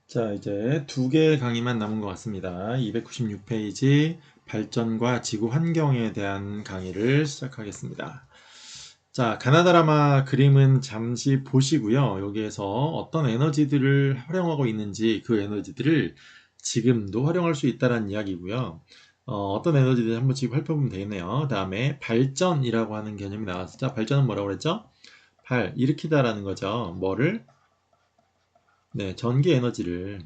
자, 이제 두 개의 강의만 남은 것 같습니다. 296페이지 발전과 지구 환경에 대한 강의를 시작하겠습니다. 자, 가나다라마 그림은 잠시 보시고요. 여기에서 어떤 에너지들을 활용하고 있는지 그 에너지들을 지금도 활용할 수 있다는 이야기고요. 어떤 에너지들 한번 지금 살펴보면 되겠네요. 다음에 발전이라고 하는 개념이 나왔죠. 발전은 뭐라고 그랬죠? 일으키다라는 거죠. 뭐를? 네, 전기 에너지를.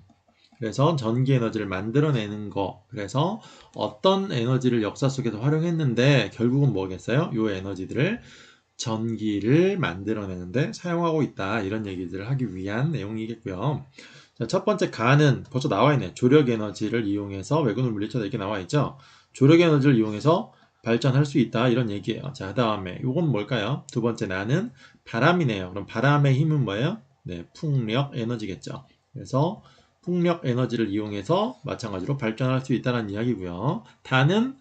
그래서 전기 에너지를 만들어내는 거. 그래서 어떤 에너지를 역사 속에서 활용했는데 결국은 뭐겠어요? 이 에너지들을 전기를 만들어내는데 사용하고 있다. 이런 얘기들을 하기 위한 내용이겠고요. 자, 첫 번째 가는 벌써 나와 있네. 조력 에너지를 이용해서 외근을 물리쳐다 이렇게 나와 있죠. 조력 에너지를 이용해서 발전할 수 있다. 이런 얘기예요. 자, 그다음에 이건 뭘까요? 두 번째 나는 바람이네요. 그럼 바람의 힘은 뭐예요? 네, 풍력 에너지겠죠. 그래서 풍력 에너지를 이용해서 마찬가지로 발전할 수 있다는 이야기고요. 다는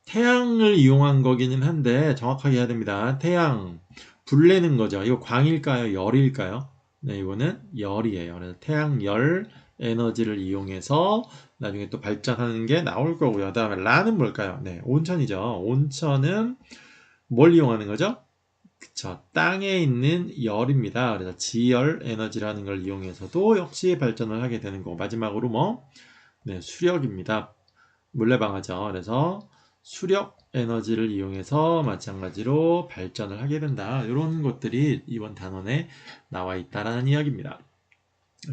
태양을 이용한 거기는 한데 정확하게 해야 됩니다. 태양 불 내는 거죠. 이거 광일까요? 열일까요? 네, 이거는 열이에요. 그래서 태양열 에너지를 이용해서 나중에 또 발전하는 게 나올 거고요. 다음에 라는 뭘까요? 네, 온천이죠. 온천은 뭘 이용하는 거죠? 그쵸. 땅에 있는 열입니다. 그래서 지열 에너지라는 걸 이용해서도 역시 발전을 하게 되는 거고 마지막으로 뭐? 네, 수력입니다. 물레방아죠. 그래서 수력 에너지를 이용해서 마찬가지로 발전을 하게 된다. 이런 것들이 이번 단원에 나와 있다라는 이야기입니다.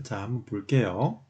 자, 한번 볼게요.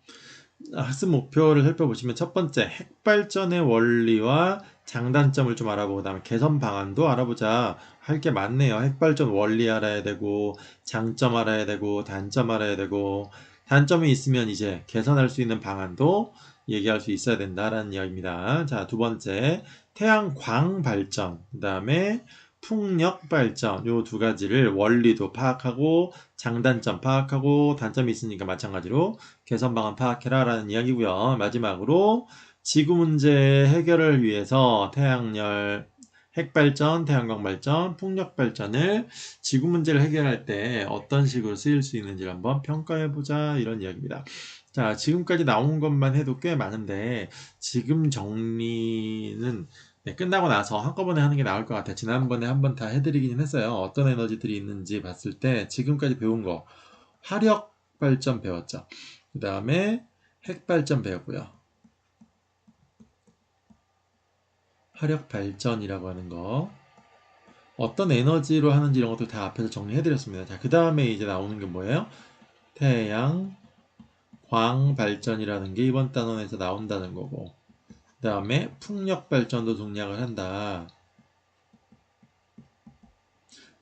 학습 목표를 살펴보시면 첫 번째 핵발전의 원리와 장단점을 좀 알아보고 그다음에 개선 방안도 알아보자. 할 게 많네요. 핵발전 원리 알아야 되고 장점 알아야 되고 단점 알아야 되고 단점이 있으면 이제 개선할 수 있는 방안도 얘기할 수 있어야 된다라는 이야기입니다. 자, 두 번째 태양광 발전 그다음에 풍력 발전 요 두 가지를 원리도 파악하고 장단점 파악하고 단점이 있으니까 마찬가지로 개선 방안 파악해라라는 이야기고요. 마지막으로 지구 문제 해결을 위해서 태양열 핵발전, 태양광 발전, 풍력 발전을 지구 문제를 해결할 때 어떤 식으로 쓰일 수 있는지를 한번 평가해보자 이런 이야기입니다. 자, 지금까지 나온 것만 해도 꽤 많은데 지금 정리는 네, 끝나고 나서 한꺼번에 하는 게 나을 것 같아요. 지난번에 한번 다 해드리긴 했어요. 어떤 에너지들이 있는지 봤을 때 지금까지 배운 거 화력 발전 배웠죠. 그 다음에 핵발전 배웠고요. 화력 발전이라고 하는 거 어떤 에너지로 하는지 이런 것도 다 앞에서 정리해드렸습니다. 자, 그 다음에 이제 나오는 게 뭐예요? 태양, 광 발전이라는 게 이번 단원에서 나온다는 거고 그 다음에 풍력 발전도 동작을 한다.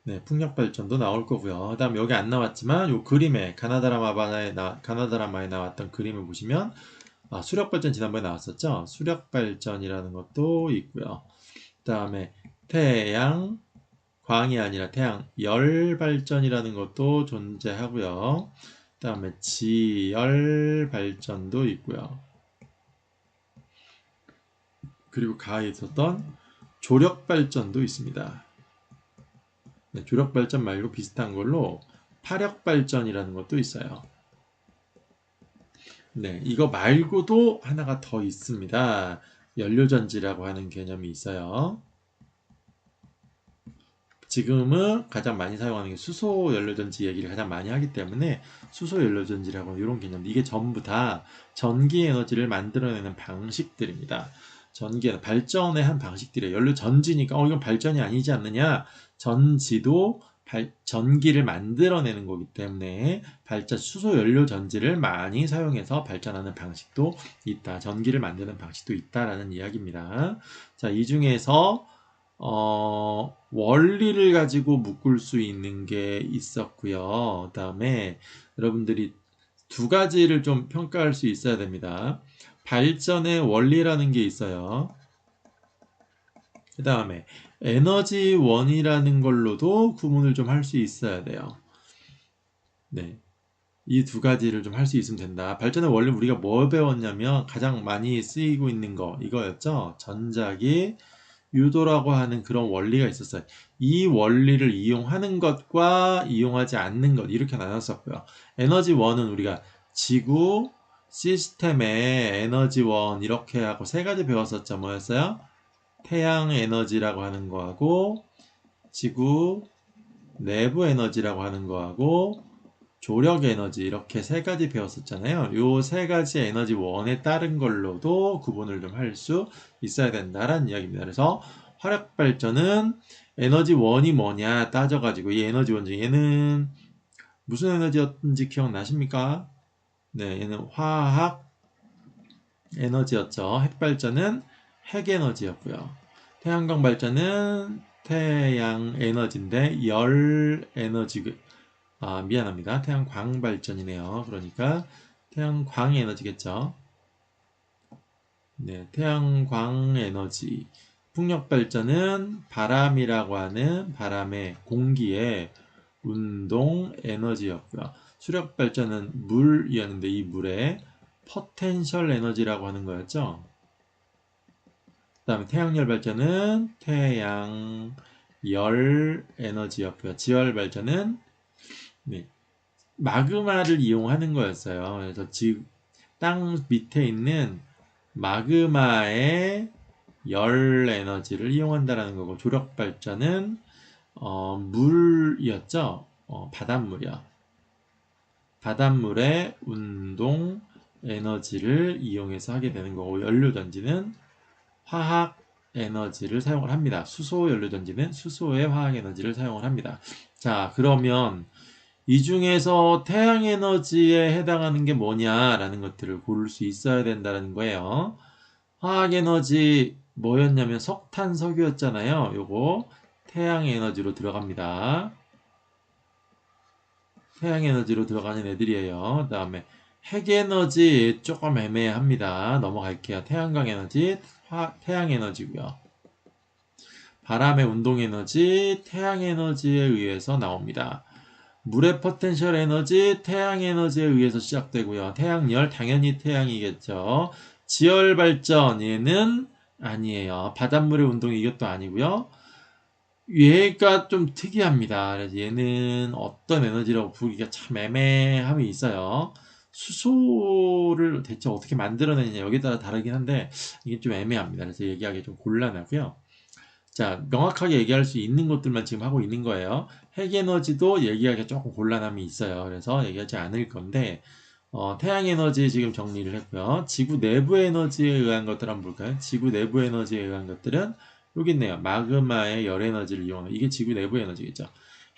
네, 풍력 발전도 나올 거고요. 그다음 여기 안 나왔지만 요 그림에 가나다라마에 나왔던 그림을 보시면 수력 발전 지난번에 나왔었죠. 수력 발전이라는 것도 있고요. 그다음에 태양 광이 아니라 태양 열 발전이라는 것도 존재하고요. 그다음에 지열 발전도 있고요. 그리고 가에 있었던 조력 발전도 있습니다. 네, 조력 발전 말고 비슷한 걸로 파력 발전이라는 것도 있어요. 네, 이거 말고도 하나가 더 있습니다. 연료전지라고 하는 개념이 있어요. 지금은 가장 많이 사용하는 게 수소 연료전지 얘기를 가장 많이 하기 때문에 수소 연료전지라고 이런 개념, 이게 전부 다 전기 에너지를 만들어내는 방식들입니다. 발전의 한 방식들이에요. 연료전지니까 이건 발전이 아니지 않느냐? 전지도 전기를 만들어내는 거기 때문에 수소 연료 전지를 많이 사용해서 발전하는 방식도 있다. 전기를 만드는 방식도 있다라는 이야기입니다. 자, 이 중에서 원리를 가지고 묶을 수 있는 게 있었고요. 그다음에 여러분들이 두 가지를 좀 평가할 수 있어야 됩니다. 발전의 원리라는 게 있어요. 그 다음에 에너지원이라는 걸로도 구분을 좀 할 수 있어야 돼요. 네. 이 두 가지를 좀 할 수 있으면 된다. 발전의 원리 우리가 뭐 배웠냐면 가장 많이 쓰이고 있는 거 이거였죠. 전자기 유도라고 하는 그런 원리가 있었어요. 이 원리를 이용하는 것과 이용하지 않는 것 이렇게 나눴었고요. 에너지원은 우리가 지구, 시스템의 에너지원 이렇게 하고 세 가지 배웠었죠. 뭐였어요? 태양 에너지라고 하는 거하고 지구 내부 에너지라고 하는 거하고 조력 에너지 이렇게 세 가지 배웠었잖아요. 요 세 가지 에너지 원에 따른 걸로도 구분을 좀 할 수 있어야 된다라는 이야기입니다. 그래서 화력 발전은 에너지 원이 뭐냐 따져가지고 이 에너지 원 중에 얘는 무슨 에너지였는지 기억나십니까? 네, 얘는 화학 에너지였죠. 핵 발전은 핵 에너지였고요. 태양광 발전은 태양 에너지인데 열 에너지 미안합니다. 태양광 발전이네요. 그러니까 태양광 에너지겠죠. 네, 태양광 에너지. 풍력 발전은 바람이라고 하는 바람의 공기의 운동 에너지였고요. 수력 발전은 물이었는데 이 물의 포텐셜 에너지라고 하는 거였죠. 그 다음에 태양열 발전은 태양열 에너지였고요. 지열 발전은 네, 마그마를 이용하는 거였어요. 그래서 땅 밑에 있는 마그마의 열 에너지를 이용한다라는 거고 조력 발전은 물이었죠. 바닷물이요. 바닷물의 운동 에너지를 이용해서 하게 되는 거고 연료 전지는 화학 에너지를 사용을 합니다. 수소 연료 전지는 수소의 화학 에너지를 사용을 합니다. 자, 그러면 이 중에서 태양 에너지에 해당하는 게 뭐냐라는 것들을 고를 수 있어야 된다는 거예요. 화학 에너지 뭐였냐면 석탄, 석유였잖아요. 요거 태양 에너지로 들어갑니다. 태양 에너지로 들어가는 애들이에요. 그 다음에 핵 에너지 조금 애매합니다. 넘어갈게요. 태양광 에너지, 태양 에너지고요. 바람의 운동 에너지, 태양 에너지에 의해서 나옵니다. 물의 포텐셜 에너지, 태양 에너지에 의해서 시작되고요. 태양열, 당연히 태양이겠죠. 지열 발전, 얘는 아니에요. 바닷물의 운동이 이것도 아니고요. 얘가 좀 특이합니다. 그래서 얘는 어떤 에너지라고 부르기가 참 애매함이 있어요. 수소를 대체 어떻게 만들어내느냐 여기에 따라 다르긴 한데 이게 좀 애매합니다. 그래서 얘기하기 좀 곤란하고요. 자, 명확하게 얘기할 수 있는 것들만 지금 하고 있는 거예요. 핵에너지도 얘기하기 조금 곤란함이 있어요. 그래서 얘기하지 않을 건데 태양에너지 지금 정리를 했고요. 지구 내부 에너지에 의한 것들 한번 볼까요? 지구 내부 에너지에 의한 것들은 여기 있네요. 마그마의 열 에너지를 이용하는 이게 지구 내부 에너지겠죠.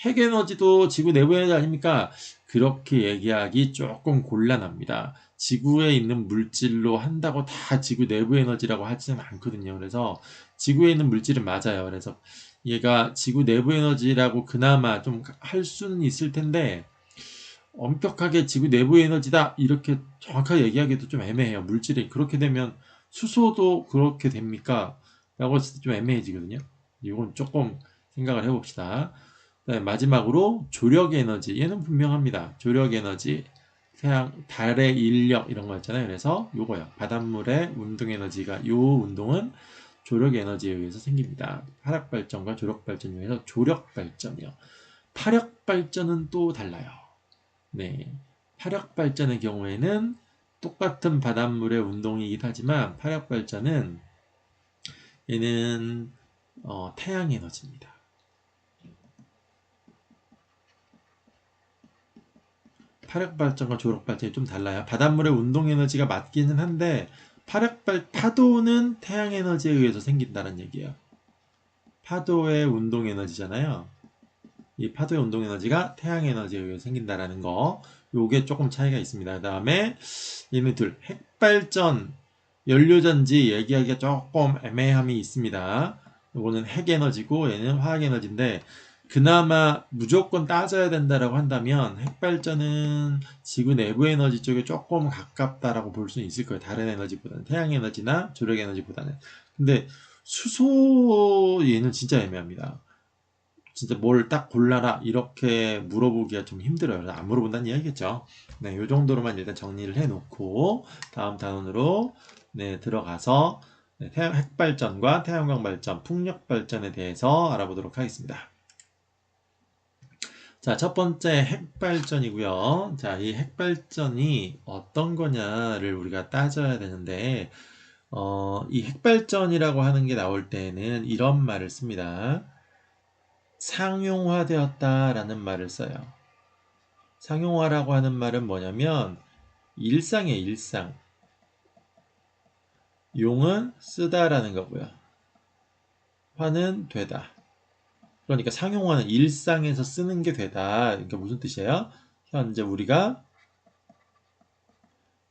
핵 에너지도 지구 내부 에너지 아닙니까? 그렇게 얘기하기 조금 곤란합니다. 지구에 있는 물질로 한다고 다 지구 내부 에너지라고 하지는 않거든요. 그래서 지구에 있는 물질은 맞아요. 그래서 얘가 지구 내부 에너지라고 그나마 좀 할 수는 있을 텐데 엄격하게 지구 내부 에너지다 이렇게 정확하게 얘기하기도 좀 애매해요. 물질이 그렇게 되면 수소도 그렇게 됩니까? 라고 했을 때 좀 애매해지거든요. 이건 조금 생각을 해봅시다. 마지막으로 조력 에너지 얘는 분명합니다. 조력 에너지 태양, 달의 인력 이런 거 있잖아요. 그래서 요거요. 바닷물의 운동 에너지가 요 운동은 조력 에너지에 의해서 생깁니다. 화력 발전과 조력 발전에 의해서 조력 발전이요. 파력 발전은 또 달라요. 네. 파력 발전의 경우에는 똑같은 바닷물의 운동이긴 하지만 파력 발전은 얘는 태양 에너지입니다. 파력 발전과 조력 발전이 좀 달라요. 바닷물의 운동 에너지가 맞기는 한데 파도는 태양 에너지에 의해서 생긴다는 얘기예요. 파도의 운동 에너지잖아요. 이 파도의 운동 에너지가 태양 에너지에 의해서 생긴다라는 거. 요게 조금 차이가 있습니다. 그 다음에 얘네 둘 핵발전 연료전지 얘기하기가 조금 애매함이 있습니다. 요거는 핵 에너지고 얘는 화학 에너지인데 그나마 무조건 따져야 된다라고 한다면 핵발전은 지구 내부 에너지 쪽에 조금 가깝다라고 볼 수는 있을 거예요. 다른 에너지보다는 태양 에너지나 조력 에너지보다는. 근데 수소 얘는 진짜 애매합니다. 진짜 뭘 딱 골라라 이렇게 물어보기가 좀 힘들어요. 안 물어본다는 이야기겠죠. 네, 요 정도로만 일단 정리를 해놓고 다음 단원으로 네, 들어가서 네, 핵발전과 태양광 발전, 풍력 발전에 대해서 알아보도록 하겠습니다. 자, 첫 번째 핵발전이고요. 자, 이 핵발전이 어떤 거냐를 우리가 따져야 되는데, 이 핵발전이라고 하는 게 나올 때는 이런 말을 씁니다. 상용화되었다라는 말을 써요. 상용화라고 하는 말은 뭐냐면 일상의 일상. 용은 쓰다라는 거고요. 화는 되다. 그러니까 상용화는 일상에서 쓰는 게 되다. 그러니까 무슨 뜻이에요? 현재 우리가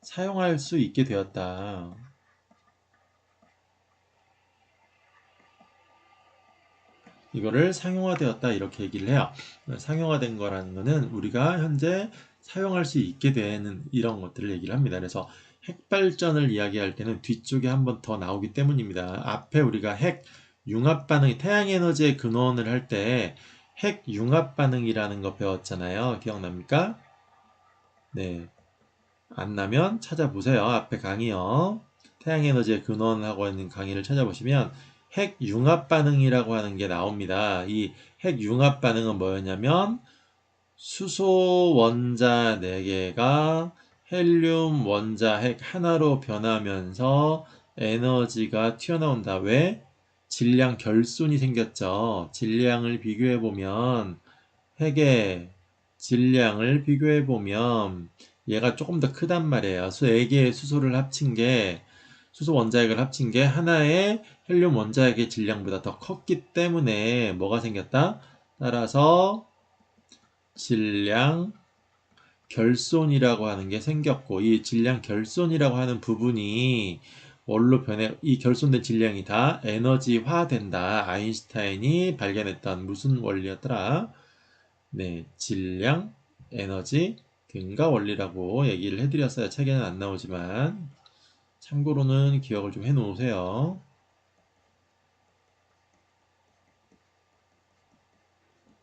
사용할 수 있게 되었다. 이거를 상용화되었다 이렇게 얘기를 해요. 상용화된 거라는 거는 우리가 현재 사용할 수 있게 되는 이런 것들을 얘기를 합니다. 그래서 핵발전을 이야기할 때는 뒤쪽에 한 번 더 나오기 때문입니다. 앞에 우리가 핵 융합 반응, 태양 에너지의 근원을 할 때 핵 융합 반응이라는 거 배웠잖아요. 기억납니까? 네. 안 나면 찾아보세요. 앞에 강의요. 태양 에너지의 근원하고 있는 강의를 찾아보시면 핵 융합 반응이라고 하는 게 나옵니다. 이 핵 융합 반응은 뭐였냐면 수소 원자 4개가 헬륨 원자 핵 하나로 변하면서 에너지가 튀어나온다. 왜? 질량 결손이 생겼죠. 질량을 비교해 보면 핵의 질량을 비교해 보면 얘가 조금 더 크단 말이에요. 4개의 수소를 합친 게 수소 원자핵을 합친 게 하나의 헬륨 원자핵의 질량보다 더 컸기 때문에 뭐가 생겼다? 따라서 질량 결손이라고 하는 게 생겼고 이 질량 결손이라고 하는 부분이 뭘로 변해 이 결손된 질량이 다 에너지화된다. 아인슈타인이 발견했던 무슨 원리였더라? 네, 질량, 에너지, 등가 원리라고 얘기를 해드렸어요. 책에는 안 나오지만 참고로는 기억을 좀 해놓으세요.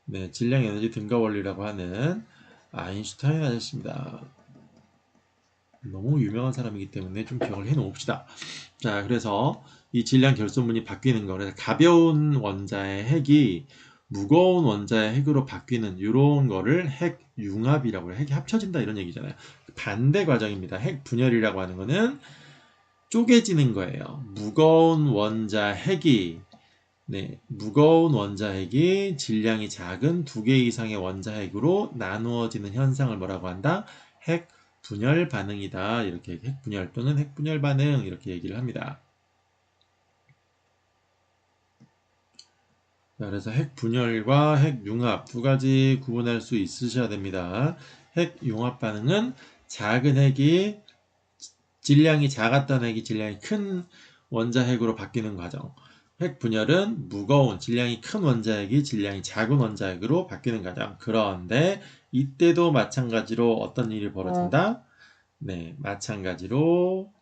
네, 질량, 에너지, 등가 원리라고 하는 아인슈타인 아저씨입니다. 너무 유명한 사람이기 때문에 좀 기억을 해놓읍시다. 자, 그래서 이 질량 결손문이 바뀌는 거, 그래서 가벼운 원자의 핵이 무거운 원자의 핵으로 바뀌는 이런 거를 핵 융합이라고 해요. 핵이 합쳐진다 이런 얘기잖아요. 반대 과정입니다. 핵 분열이라고 하는 거는 쪼개지는 거예요. 무거운 원자 핵이 무거운 원자 핵이 질량이 작은 2개 이상의 원자 핵으로 나누어지는 현상을 뭐라고 한다? 핵 분열 반응이다. 이렇게 핵 분열 또는 핵 분열 반응 이렇게 얘기를 합니다. 자, 그래서 핵 분열과 핵 융합 두 가지 구분할 수 있으셔야 됩니다. 핵 융합 반응은 작은 핵이 질량이 작았던 핵이 질량이 큰 원자핵으로 바뀌는 과정. 핵 분열은 무거운 질량이 큰 원자핵이 질량이 작은 원자핵으로 바뀌는 과정. 그런데 이때도 마찬가지로 어떤 일이 벌어진다? 네, 마찬가지로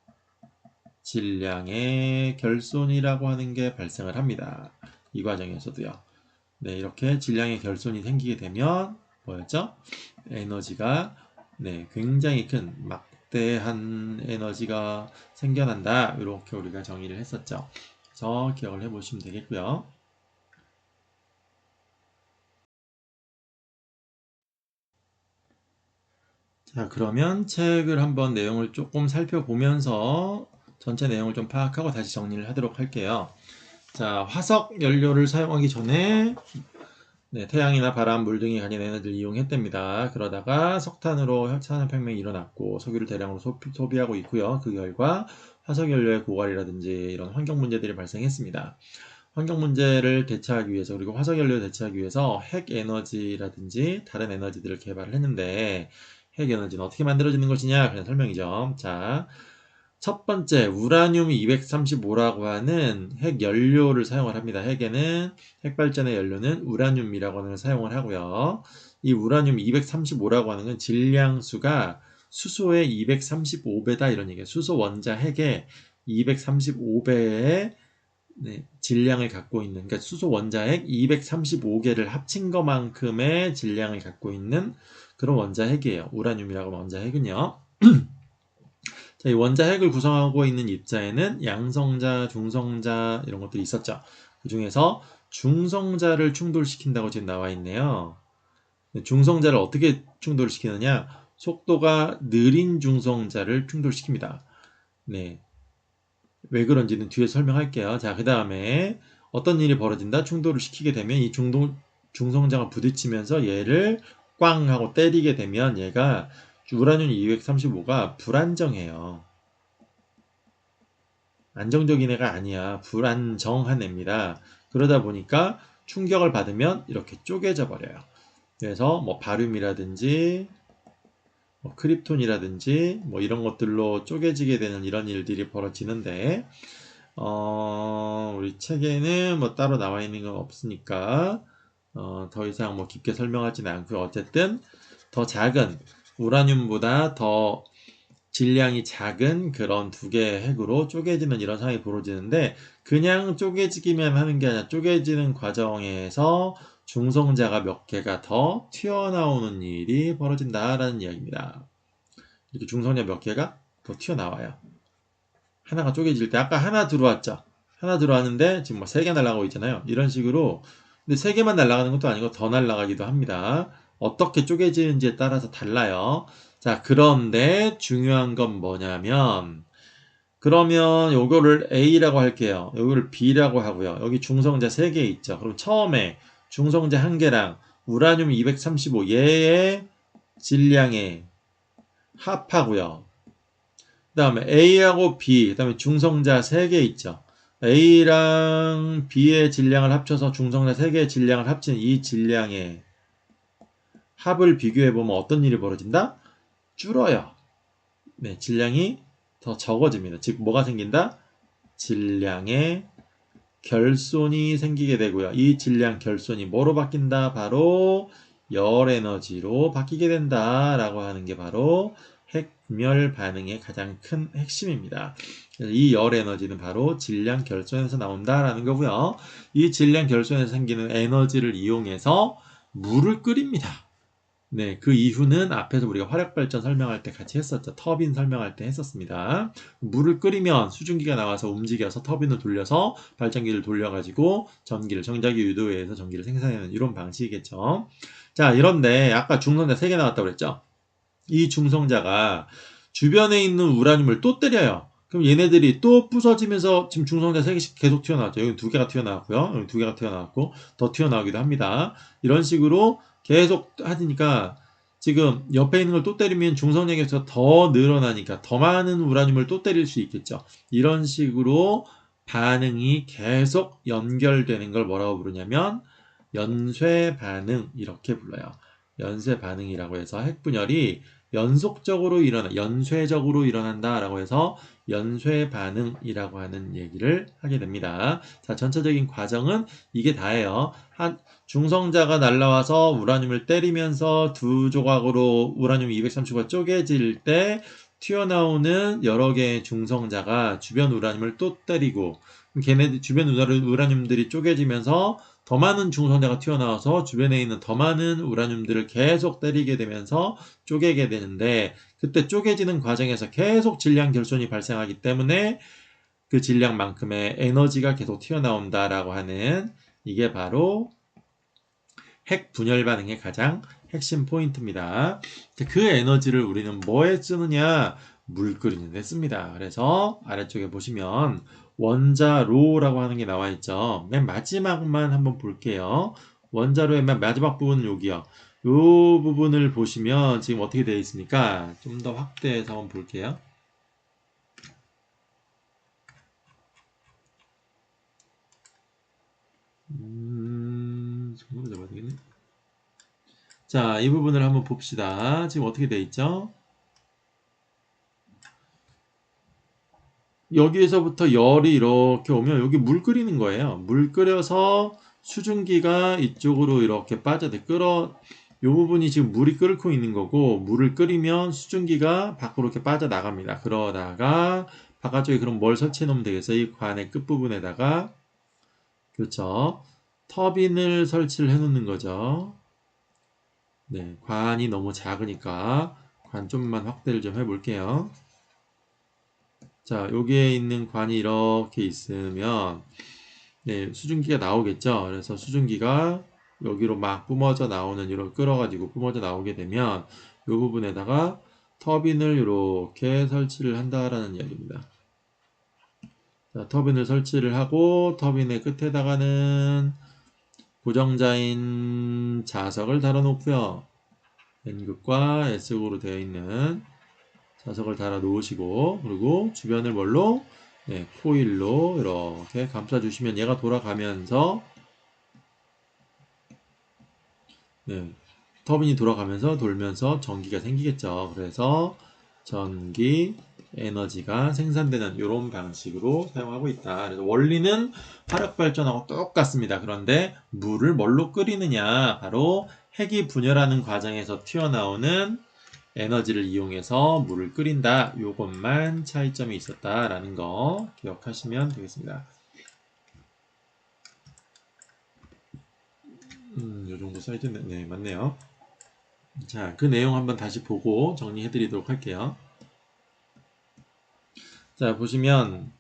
질량의 결손이라고 하는 게 발생을 합니다. 이 과정에서도요. 네, 이렇게 질량의 결손이 생기게 되면 뭐였죠? 에너지가 굉장히 큰 막대한 에너지가 생겨난다. 이렇게 우리가 정의를 했었죠. 그래서 기억을 해보시면 되겠고요. 자, 그러면 책을 한번 내용을 조금 살펴보면서 전체 내용을 좀 파악하고 다시 정리를 하도록 할게요. 자, 화석 연료를 사용하기 전에 태양이나 바람, 물 등이 가진 에너지를 이용했답니다. 그러다가 석탄으로 산업혁명이 일어났고 석유를 대량으로 소비하고 있고요. 그 결과 화석연료의 고갈이라든지 이런 환경 문제들이 발생했습니다. 환경 문제를 대처하기 위해서 그리고 화석연료를 대처하기 위해서 핵에너지라든지 다른 에너지들을 개발을 했는데 핵에너지는 어떻게 만들어지는 것이냐 그런 설명이죠. 자, 첫 번째 우라늄 235라고 하는 핵 연료를 사용을 합니다. 핵발전의 연료는 우라늄이라고 하는 걸 사용을 하고요. 이 우라늄 235라고 하는 건 질량수가 수소의 235배다 이런 얘기예요. 수소 원자 핵의 235배의 질량을 갖고 있는, 그러니까 수소 원자핵 235개를 합친 것만큼의 질량을 갖고 있는 그런 원자핵이에요. 우라늄이라고 하는 원자핵은요. 자, 이 원자핵을 구성하고 있는 입자에는 양성자, 중성자 이런 것들이 있었죠. 그 중에서 중성자를 충돌시킨다고 지금 나와 있네요. 중성자를 어떻게 충돌시키느냐? 속도가 느린 중성자를 충돌시킵니다. 네. 왜 그런지는 뒤에 설명할게요. 자, 그 다음에 어떤 일이 벌어진다? 충돌을 시키게 되면 이 중성자가 부딪히면서 얘를 꽝 하고 때리게 되면 얘가 우라늄 235가 불안정해요. 안정적인 애가 아니야. 불안정한 애입니다. 그러다 보니까 충격을 받으면 이렇게 쪼개져 버려요. 그래서 뭐 바륨이라든지 뭐 크립톤이라든지 뭐 이런 것들로 쪼개지게 되는 이런 일들이 벌어지는데 우리 책에는 뭐 따로 나와 있는 건 없으니까 더 이상 뭐 깊게 설명하지는 않고요. 어쨌든 더 작은 우라늄보다 더 질량이 작은 그런 두 개의 핵으로 쪼개지는 이런 상황이 벌어지는데 그냥 쪼개지기만 하는 게 아니라 쪼개지는 과정에서 중성자가 몇 개가 더 튀어나오는 일이 벌어진다라는 이야기입니다. 이렇게 중성자 몇 개가 더 튀어나와요. 하나가 쪼개질 때 아까 하나 들어왔죠. 하나 들어왔는데 지금 뭐 3개 날아가고 있잖아요. 이런 식으로 근데 3개만 날아가는 것도 아니고 더 날아가기도 합니다. 어떻게 쪼개지는지에 따라서 달라요. 자, 그런데 중요한 건 뭐냐면 그러면 요거를 A라고 할게요. 요거를 B라고 하고요. 여기 중성자 3개 있죠. 그럼 처음에 중성자 1개랑 우라늄 235 얘의 질량의 합하고요. 그 다음에 A하고 B, 그 다음에 중성자 3개 있죠. A랑 B의 질량을 합쳐서 중성자 3개의 질량을 합친 이 질량의 합을 비교해보면 어떤 일이 벌어진다? 줄어요. 네, 질량이 더 적어집니다. 즉, 뭐가 생긴다? 질량의 결손이 생기게 되고요. 이 질량 결손이 뭐로 바뀐다? 바로 열 에너지로 바뀌게 된다라고 하는 게 바로 핵분열 반응의 가장 큰 핵심입니다. 이 열 에너지는 바로 질량 결손에서 나온다라는 거고요. 이 질량 결손에서 생기는 에너지를 이용해서 물을 끓입니다. 네, 그 이유는 앞에서 우리가 화력발전 설명할 때 같이 했었죠. 터빈 설명할 때 했었습니다. 물을 끓이면 수증기가 나와서 움직여서 터빈을 돌려서 발전기를 돌려가지고 정자기 유도에 의해서 전기를 생산하는 이런 방식이겠죠. 자, 이런데 아까 중성자 3개 나왔다고 그랬죠. 이 중성자가 주변에 있는 우라늄을 또 때려요. 그럼 얘네들이 또 부서지면서 지금 중성자 3개씩 계속 튀어나왔죠. 여기 2개가 튀어나왔고요. 여기 2개가 튀어나왔고 더 튀어나오기도 합니다. 이런 식으로 계속 하니까 지금 옆에 있는 걸 또 때리면 중성량에서 더 늘어나니까 더 많은 우라늄을 또 때릴 수 있겠죠. 이런 식으로 반응이 계속 연결되는 걸 뭐라고 부르냐면 연쇄 반응 이렇게 불러요. 연쇄 반응이라고 해서 핵분열이 연속적으로 연쇄적으로 일어난다라고 해서 연쇄 반응이라고 하는 얘기를 하게 됩니다. 자, 전체적인 과정은 이게 다예요. 중성자가 날라와서 우라늄을 때리면서 두 조각으로 우라늄 235가 쪼개질 때 튀어나오는 여러 개의 중성자가 주변 우라늄을 또 때리고 걔네들 주변 우라늄들이 쪼개지면서 더 많은 중성자가 튀어나와서 주변에 있는 더 많은 우라늄들을 계속 때리게 되면서 쪼개게 되는데 그때 쪼개지는 과정에서 계속 질량 결손이 발생하기 때문에 그 질량만큼의 에너지가 계속 튀어나온다라고 하는 이게 바로 핵 분열 반응의 가장 핵심 포인트입니다. 그 에너지를 우리는 뭐에 쓰느냐? 물 끓이는 데 씁니다. 그래서 아래쪽에 보시면 원자로라고 하는 게 나와 있죠. 맨 마지막만 한번 볼게요. 원자로의 맨 마지막 부분은 여기요. 이 부분을 보시면 지금 어떻게 되어 있습니까? 좀 더 확대해서 한번 볼게요. 정말 잡아야 되겠네. 자, 이 부분을 한번 봅시다. 지금 어떻게 되어 있죠? 여기에서부터 열이 이렇게 오면 여기 물 끓이는 거예요. 물 끓여서 수증기가 이쪽으로 이렇게 요 부분이 지금 물이 끓고 있는 거고 물을 끓이면 수증기가 밖으로 이렇게 빠져나갑니다. 그러다가 바깥쪽에 그럼 뭘 설치해 놓으면 되겠어요? 이 관의 끝부분에다가 그렇죠. 터빈을 설치를 해 놓는 거죠. 네, 관이 너무 작으니까 관 좀만 확대를 좀 해볼게요. 자, 여기에 있는 관이 이렇게 있으면 네, 수증기가 나오겠죠. 그래서 수증기가 여기로 막 뿜어져 나오는 이런 끌어가지고 뿜어져 나오게 되면 이 부분에다가 터빈을 이렇게 설치를 한다라는 이야기입니다. 자, 터빈을 설치를 하고 터빈의 끝에다가는 고정자인 자석을 달아 놓고요. N극과 S극으로 되어 있는 자석을 달아 놓으시고, 그리고 주변을 뭘로? 네, 코일로 이렇게 감싸 주시면 얘가 돌아가면서 네, 터빈이 돌아가면서 돌면서 전기가 생기겠죠. 그래서 전기 에너지가 생산되는 이런 방식으로 사용하고 있다. 그래서 원리는 화력 발전하고 똑같습니다. 그런데 물을 뭘로 끓이느냐? 바로 핵이 분열하는 과정에서 튀어나오는 에너지를 이용해서 물을 끓인다. 이것만 차이점이 있었다라는 거 기억하시면 되겠습니다. 이 정도 사이즈네. 네, 맞네요. 자, 그 내용 한번 다시 보고 정리해 드리도록 할게요. 자, 보시면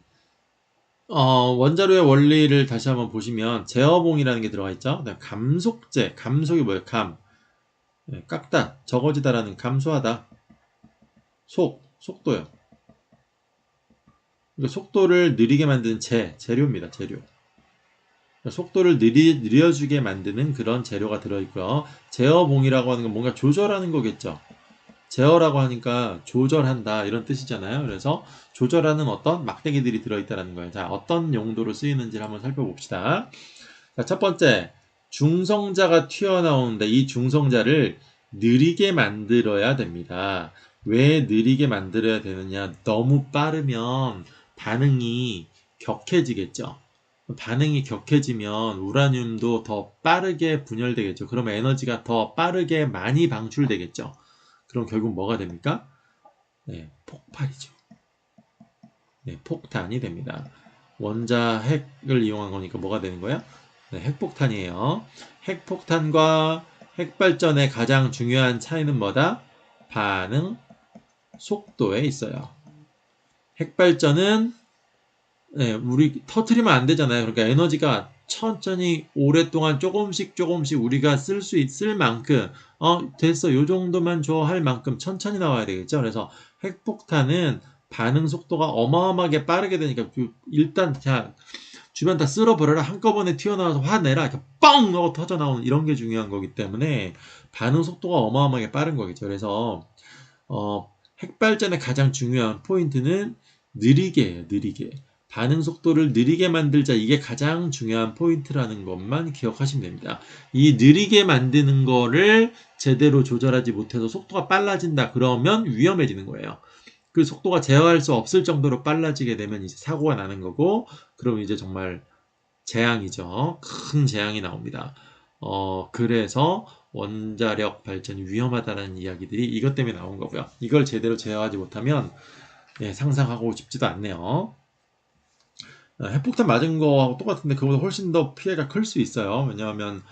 원자로의 원리를 다시 한번 보시면 제어봉이라는 게 들어가 있죠. 그다음 감속제, 감속이 뭐예요? 네, 깎다, 적어지다라는 감소하다. 속도요. 그러니까 속도를 느리게 만드는 재료입니다. 재료. 그러니까 속도를 느려주게 만드는 그런 재료가 들어있고요. 제어봉이라고 하는 건 뭔가 조절하는 거겠죠. 제어라고 하니까 조절한다 이런 뜻이잖아요. 그래서 조절하는 어떤 막대기들이 들어있다는 거예요. 자, 어떤 용도로 쓰이는지를 한번 살펴봅시다. 자, 첫 번째, 중성자가 튀어나오는데 이 중성자를 느리게 만들어야 됩니다. 왜 느리게 만들어야 되느냐? 너무 빠르면 반응이 격해지겠죠. 반응이 격해지면 우라늄도 더 빠르게 분열되겠죠. 그러면 에너지가 더 빠르게 많이 방출되겠죠. 그럼 결국 뭐가 됩니까? 네, 폭발이죠. 네, 폭탄이 됩니다. 원자 핵을 이용한 거니까 뭐가 되는 거야? 네, 핵폭탄이에요. 핵폭탄과 핵발전의 가장 중요한 차이는 뭐다? 반응 속도에 있어요. 핵발전은 네, 우리 터트리면 안 되잖아요. 그러니까 에너지가 천천히 오랫동안 조금씩 우리가 쓸 만큼 됐어 요 정도만 줘 할 만큼 천천히 나와야 되겠죠. 그래서 핵폭탄은 반응 속도가 어마어마하게 빠르게 되니까 일단 자 주변 다 쓸어버려라 한꺼번에 튀어나와서 화내라 이렇게 뻥 하고 터져 나오는 이런 게 중요한 거기 때문에 반응 속도가 어마어마하게 빠른 거겠죠. 그래서 핵발전의 가장 중요한 포인트는 느리게예요. 느리게. 반응 속도를 느리게 만들자 이게 가장 중요한 포인트라는 것만 기억하시면 됩니다. 이 느리게 만드는 거를 제대로 조절하지 못해서 속도가 빨라진다 그러면 위험해지는 거예요. 그 속도가 제어할 수 없을 정도로 빨라지게 되면 이제 사고가 나는 거고 그럼 이제 정말 재앙이죠. 큰 재앙이 나옵니다. 그래서 원자력 발전이 위험하다는 이야기들이 이것 때문에 나온 거고요. 이걸 제대로 제어하지 못하면 상상하고 싶지도 않네요. 핵폭탄 맞은 거하고 똑같은데 그보다 훨씬 더 피해가 클 수 있어요. 왜냐하면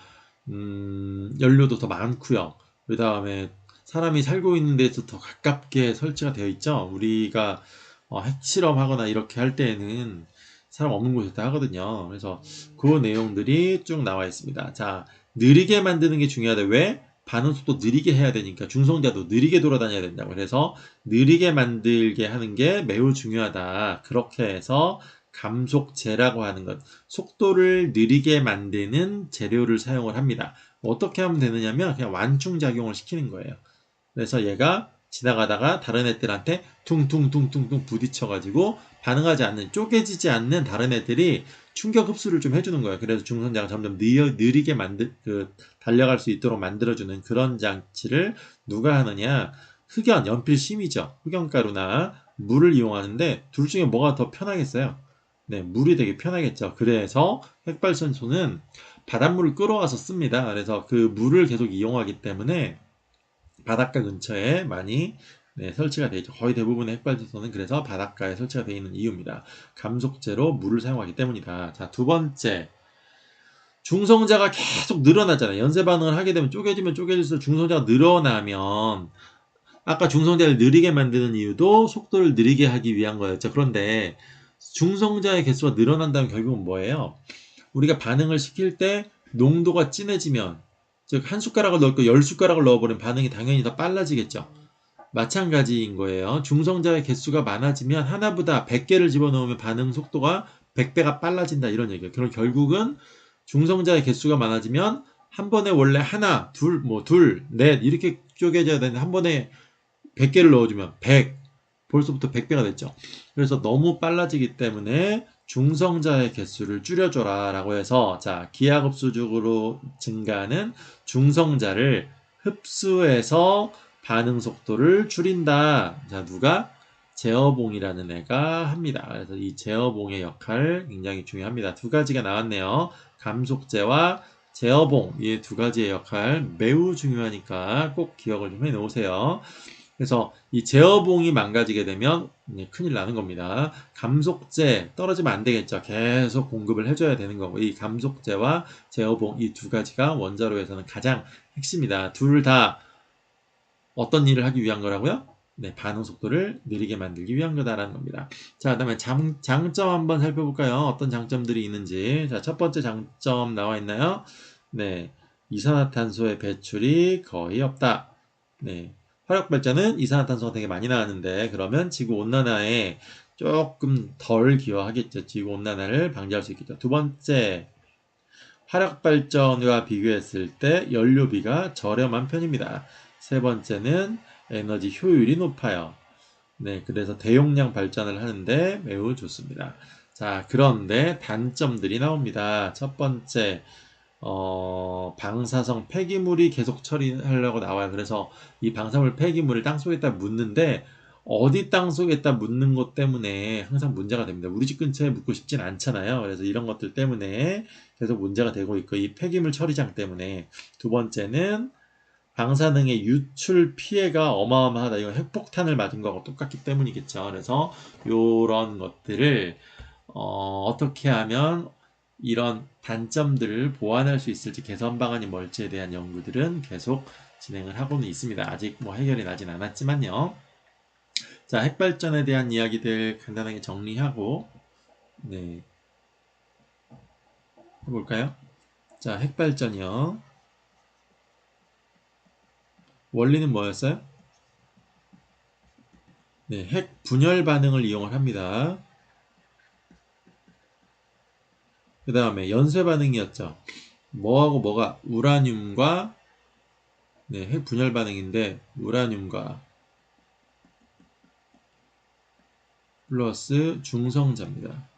연료도 더 많고요. 그 다음에 사람이 살고 있는 데서 더 가깝게 설치가 되어 있죠. 우리가 핵실험하거나 이렇게 할 때에는 사람 없는 곳에다 하거든요. 그래서 그 내용들이 쭉 나와 있습니다. 자, 느리게 만드는 게 중요하다. 왜? 반응 속도 느리게 해야 되니까 중성자도 느리게 돌아다녀야 된다고. 그래서 느리게 만들게 하는 게 매우 중요하다. 그렇게 해서 감속재라고 하는 것, 속도를 느리게 만드는 재료를 사용을 합니다. 어떻게 하면 되느냐면 그냥 완충작용을 시키는 거예요. 그래서 얘가 지나가다가 다른 애들한테 퉁퉁퉁퉁퉁 부딪혀가지고 반응하지 않는, 쪼개지지 않는 다른 애들이 충격 흡수를 좀 해주는 거예요. 그래서 중성자가 점점 느리게 달려갈 수 있도록 만들어주는 그런 장치를 누가 하느냐? 흑연, 연필심이죠. 흑연가루나 물을 이용하는데 둘 중에 뭐가 더 편하겠어요? 네, 물이 되게 편하겠죠. 그래서 핵발전소는 바닷물을 끌어와서 씁니다. 그래서 그 물을 계속 이용하기 때문에 바닷가 근처에 많이 설치가 되어 있죠. 거의 대부분의 핵발전소는 그래서 바닷가에 설치가 되어 있는 이유입니다. 감속제로 물을 사용하기 때문이다. 자, 두 번째. 중성자가 계속 늘어나잖아요. 연쇄 반응을 하게 되면 쪼개지면 쪼개질수록 중성자가 늘어나면 아까 중성자를 느리게 만드는 이유도 속도를 느리게 하기 위한 거였죠. 그런데 중성자의 개수가 늘어난다면 결국은 뭐예요? 우리가 반응을 시킬 때 농도가 진해지면, 즉 한 숟가락을 넣을 거 10숟가락을 넣어버리면 반응이 당연히 더 빨라지겠죠. 마찬가지인 거예요. 중성자의 개수가 많아지면 하나보다 100개를 집어넣으면 반응 속도가 100배가 빨라진다 이런 얘기예요. 그럼 결국은 중성자의 개수가 많아지면 한 번에 원래 하나, 둘, 둘, 넷 이렇게 쪼개져야 되는데 한 번에 100개를 넣어주면 100, 벌써부터 100배가 됐죠. 그래서 너무 빨라지기 때문에 중성자의 개수를 줄여줘라 라고 해서, 자, 기하급수적으로 증가하는 중성자를 흡수해서 반응 속도를 줄인다. 자, 누가? 제어봉이라는 애가 합니다. 그래서 이 제어봉의 역할 굉장히 중요합니다. 두 가지가 나왔네요. 감속제와 제어봉, 이 두 가지의 역할 매우 중요하니까 꼭 기억을 좀 해 놓으세요. 그래서 이 제어봉이 망가지게 되면 큰일 나는 겁니다. 감속제 떨어지면 안 되겠죠. 계속 공급을 해줘야 되는 거고, 이 감속제와 제어봉 이 두 가지가 원자로에서는 가장 핵심이다. 둘 다 어떤 일을 하기 위한 거라고요? 네, 반응 속도를 느리게 만들기 위한 거다라는 겁니다. 자, 그다음에 장점 한번 살펴볼까요? 어떤 장점들이 있는지. 자, 첫 번째 장점 나와 있나요? 네, 이산화탄소의 배출이 거의 없다. 네, 화력발전은 이산화탄소가 되게 많이 나왔는데, 그러면 지구온난화에 조금 덜 기여하겠죠. 지구온난화를 방지할 수 있겠죠. 두 번째, 화력발전과 비교했을 때 연료비가 저렴한 편입니다. 세 번째는 에너지 효율이 높아요. 네, 그래서 대용량 발전을 하는데 매우 좋습니다. 자, 그런데 단점들이 나옵니다. 첫 번째, 방사성 폐기물이 계속 처리하려고 나와요. 그래서 이 방사물 폐기물을 땅속에다 묻는데, 어디 땅속에다 묻는 것 때문에 항상 문제가 됩니다. 우리 집 근처에 묻고 싶진 않잖아요. 그래서 이런 것들 때문에 계속 문제가 되고 있고, 이 폐기물 처리장 때문에. 두 번째는 방사능의 유출 피해가 어마어마하다. 이건 핵폭탄을 맞은 거하고 똑같기 때문이겠죠. 그래서 이런 것들을 어떻게 하면 이런 단점들을 보완할 수 있을지, 개선 방안이 뭘지에 대한 연구들은 계속 진행을 하고는 있습니다. 아직 뭐 해결이 나진 않았지만요. 자, 핵발전에 대한 이야기들 간단하게 정리하고, 네, 해볼까요? 자, 핵발전이요. 원리는 뭐였어요? 네, 핵 분열 반응을 이용을 합니다. 그 다음에 연쇄 반응이었죠. 뭐하고 뭐가? 우라늄과, 네, 핵 분열 반응인데, 우라늄과 플러스 중성자입니다.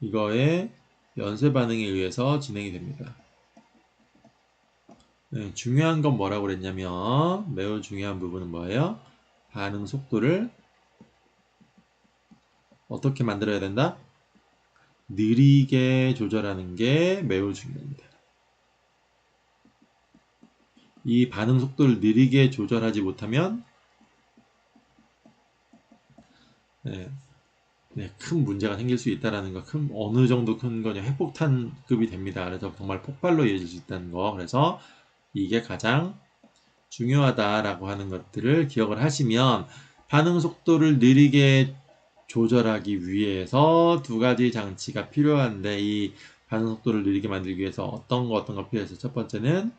이거의 연쇄 반응에 의해서 진행이 됩니다. 네, 중요한 건 뭐라고 그랬냐면, 매우 중요한 부분은 뭐예요? 반응 속도를 어떻게 만들어야 된다? 느리게 조절하는 게 매우 중요합니다. 이 반응 속도를 느리게 조절하지 못하면, 네, 네, 큰 문제가 생길 수 있다라는 거, 어느 정도 큰 거냐, 핵폭탄급이 됩니다. 그래서 정말 폭발로 이어질 수 있다는 거. 그래서 이게 가장 중요하다라고 하는 것들을 기억을 하시면, 반응 속도를 느리게 조절하기 위해서 두 가지 장치가 필요한데, 이 반응 속도를 느리게 만들기 위해서 어떤 거 필요해서, 첫 번째는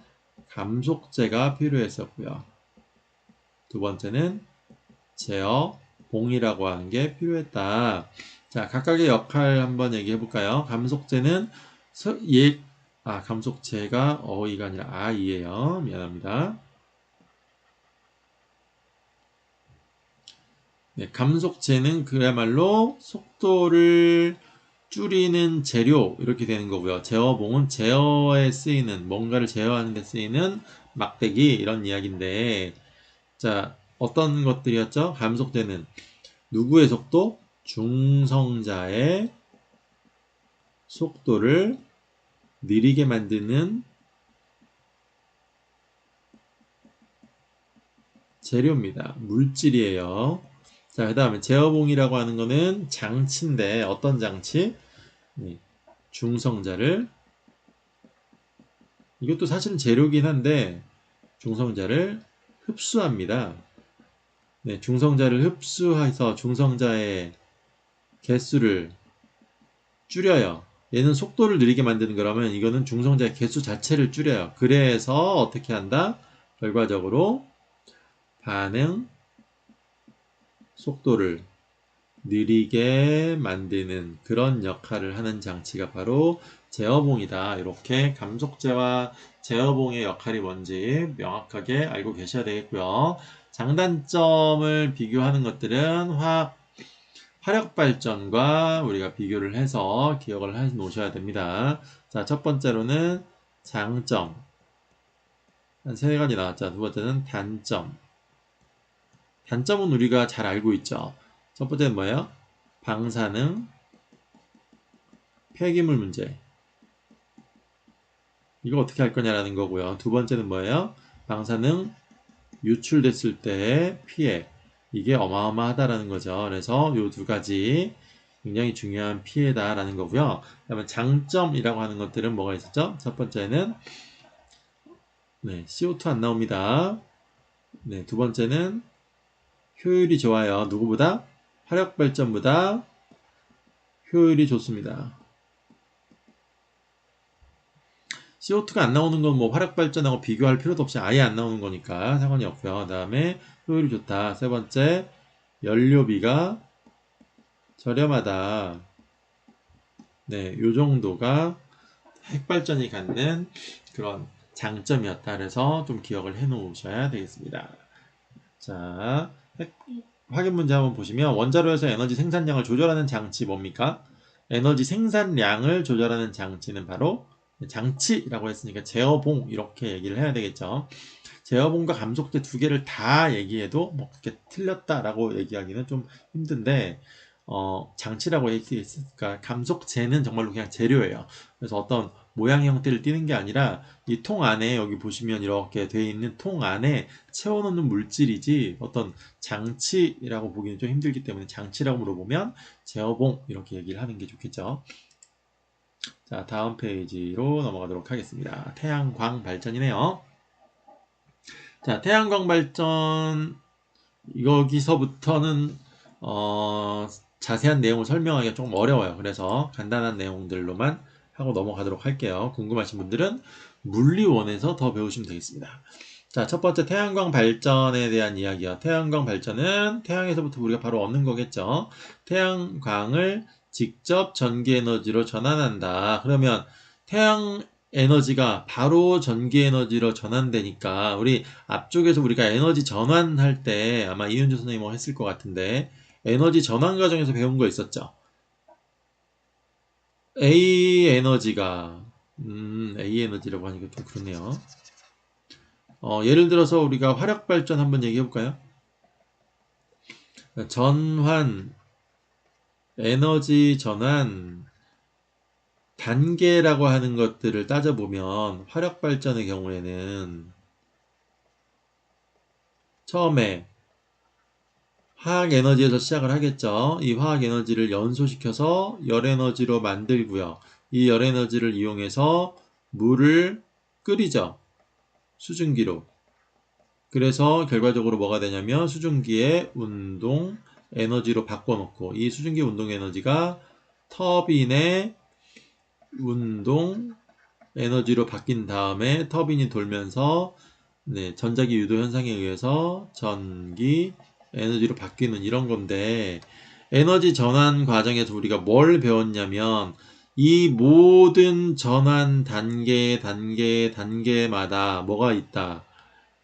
감속제가 필요했었고요. 두 번째는 제어봉이라고 하는 게 필요했다. 자, 각각의 역할 한번 얘기해 볼까요? 감속제는 감속제가 어이가 아니라 아이예요. 미안합니다. 네, 감속제는 그야말로 속도를 줄이는 재료 이렇게 되는 거고요. 제어봉은 제어에 쓰이는, 뭔가를 제어하는 데 쓰이는 막대기 이런 이야기인데, 자, 어떤 것들이었죠? 감속제는 누구의 속도? 중성자의 속도를 느리게 만드는 재료입니다. 물질이에요. 자, 그 다음에 제어봉이라고 하는 거는 장치인데, 어떤 장치? 중성자를, 이것도 사실은 재료긴 한데 중성자를 흡수합니다. 네, 중성자를 흡수해서 중성자의 개수를 줄여요. 얘는 속도를 느리게 만드는 거라면 이거는 중성자의 개수 자체를 줄여요. 그래서 어떻게 한다? 결과적으로 반응 속도를 느리게 만드는 그런 역할을 하는 장치가 바로 제어봉이다. 이렇게 감속제와 제어봉의 역할이 뭔지 명확하게 알고 계셔야 되겠고요. 장단점을 비교하는 것들은 화력발전과 우리가 비교를 해서 기억을 해 놓으셔야 됩니다. 자, 첫 번째로는 장점. 한 세 가지 나왔죠. 두 번째는 단점. 단점은 우리가 잘 알고 있죠. 첫 번째는 뭐예요? 방사능, 폐기물 문제. 이거 어떻게 할 거냐라는 거고요. 두 번째는 뭐예요? 방사능 유출됐을 때의 피해. 이게 어마어마하다라는 거죠. 그래서 이 두 가지 굉장히 중요한 피해다라는 거고요. 그다음에 장점이라고 하는 것들은 뭐가 있었죠? 첫 번째는 CO2 안 나옵니다. 두 번째는 효율이 좋아요. 누구보다? 화력 발전보다 효율이 좋습니다. CO2가 안 나오는 건 뭐 화력 발전하고 비교할 필요도 없이 아예 안 나오는 거니까 상관이 없고요. 그 다음에 효율이 좋다. 세 번째, 연료비가 저렴하다. 요 정도가 핵발전이 갖는 그런 장점이었다. 그래서 좀 기억을 해 놓으셔야 되겠습니다. 자, 확인 문제 한번 보시면 원자로에서 에너지 생산량을 조절하는 장치 뭡니까? 에너지 생산량을 조절하는 장치는 바로 장치라고 했으니까 제어봉 이렇게 얘기를 해야 되겠죠. 제어봉과 감속제 두 개를 다 얘기해도 뭐 그렇게 틀렸다라고 얘기하기는 좀 힘든데 장치라고 얘기했으니까 감속제는 정말로 그냥 재료예요. 그래서 어떤 모양 형태를 띠는 게 아니라 이 통 안에 여기 보시면 이렇게 되어 있는 통 안에 채워놓는 물질이지 어떤 장치라고 보기는 좀 힘들기 때문에 장치라고 물어보면 제어봉 이렇게 얘기를 하는 게 좋겠죠. 자, 다음 페이지로 넘어가도록 하겠습니다. 태양광 발전이네요. 자, 태양광 발전 여기서부터는 자세한 내용을 설명하기가 조금 어려워요. 그래서 간단한 내용들로만 하고 넘어가도록 할게요. 궁금하신 분들은 물리원에서 더 배우시면 되겠습니다. 자, 첫 번째 태양광 발전에 대한 이야기요. 태양광 발전은 태양에서부터 우리가 바로 얻는 거겠죠. 태양광을 직접 전기 에너지로 전환한다. 그러면 태양 에너지가 바로 전기 에너지로 전환되니까 우리 앞쪽에서 우리가 에너지 전환할 때 아마 이은주 선생님 뭐 했을 것 같은데 에너지 전환 과정에서 배운 거 있었죠. A 에너지가 A 에너지라고 하니까 좀 그렇네요. 예를 들어서 우리가 화력 발전 한번 얘기해 볼까요? 전환 에너지 전환 단계라고 하는 것들을 따져보면 화력 발전의 경우에는 처음에 화학 에너지에서 시작을 하겠죠. 이 화학 에너지를 연소시켜서 열 에너지로 만들고요. 이 열 에너지를 이용해서 물을 끓이죠. 수증기로. 그래서 결과적으로 뭐가 되냐면 수증기의 운동 에너지로 바꿔놓고 이 수증기 운동 에너지가 터빈의 운동 에너지로 바뀐 다음에 터빈이 돌면서 전자기 유도 현상에 의해서 전기 에너지로 바뀌는 이런 건데 에너지 전환 과정에서 우리가 뭘 배웠냐면 이 모든 전환 단계마다 뭐가 있다.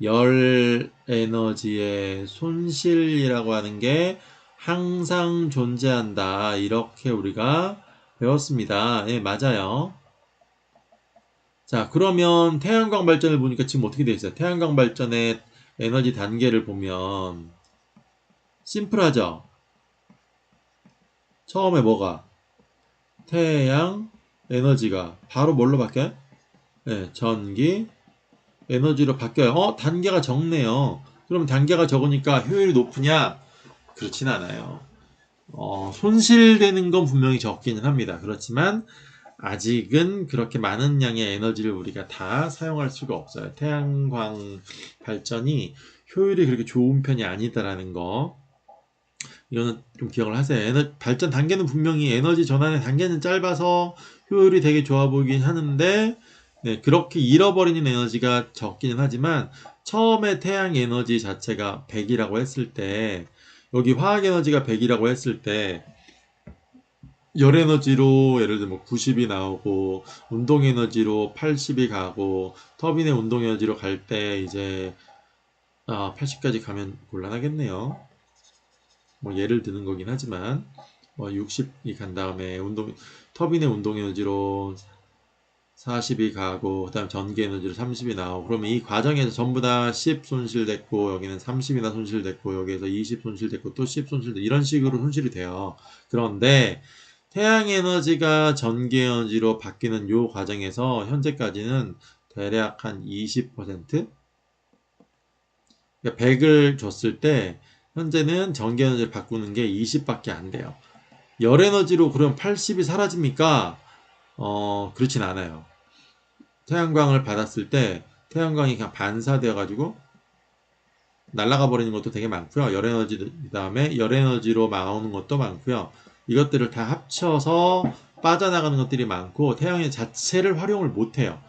열 에너지의 손실이라고 하는 게 항상 존재한다. 이렇게 우리가 배웠습니다. 예, 맞아요. 자, 그러면 태양광 발전을 보니까 지금 어떻게 되어 있어요? 태양광 발전의 에너지 단계를 보면 심플하죠? 처음에 뭐가? 태양 에너지가 바로 뭘로 바뀌어요? 네, 전기 에너지로 바뀌어요. 단계가 적네요. 그럼 단계가 적으니까 효율이 높으냐? 그렇진 않아요. 손실되는 건 분명히 적기는 합니다. 그렇지만 아직은 그렇게 많은 양의 에너지를 우리가 다 사용할 수가 없어요. 태양광 발전이 효율이 그렇게 좋은 편이 아니다라는 거 이거는 좀 기억을 하세요. 발전 단계는 분명히 에너지 전환의 단계는 짧아서 효율이 되게 좋아 보이긴 하는데, 네, 그렇게 잃어버리는 에너지가 적기는 하지만, 처음에 태양 에너지 자체가 100이라고 했을 때, 여기 화학 에너지가 100이라고 했을 때, 열 에너지로 예를 들면 90이 나오고, 운동 에너지로 80이 가고, 터빈의 운동 에너지로 갈 때 이제 80까지 가면 곤란하겠네요. 뭐 예를 드는 거긴 하지만 뭐 60이 간 다음에 터빈의 운동 에너지로 40이 가고 그다음 전기 에너지로 30이 나오고 그러면 이 과정에서 전부 다 10 손실됐고 여기는 30이나 손실됐고 여기에서 20 손실됐고 또 10 손실됐고 이런 식으로 손실이 돼요. 그런데 태양 에너지가 전기 에너지로 바뀌는 요 과정에서 현재까지는 대략 한 20%? 그러니까 100을 줬을 때 현재는 전기 에너지를 바꾸는 게 20밖에 안 돼요. 열 에너지로 그럼 80이 사라집니까? 그렇진 않아요. 태양광을 받았을 때 태양광이 그냥 반사되어 가지고 날아가 버리는 것도 되게 많고요. 열 에너지 그다음에 열 에너지로 나오는 것도 많고요. 이것들을 다 합쳐서 빠져나가는 것들이 많고 태양의 자체를 활용을 못 해요.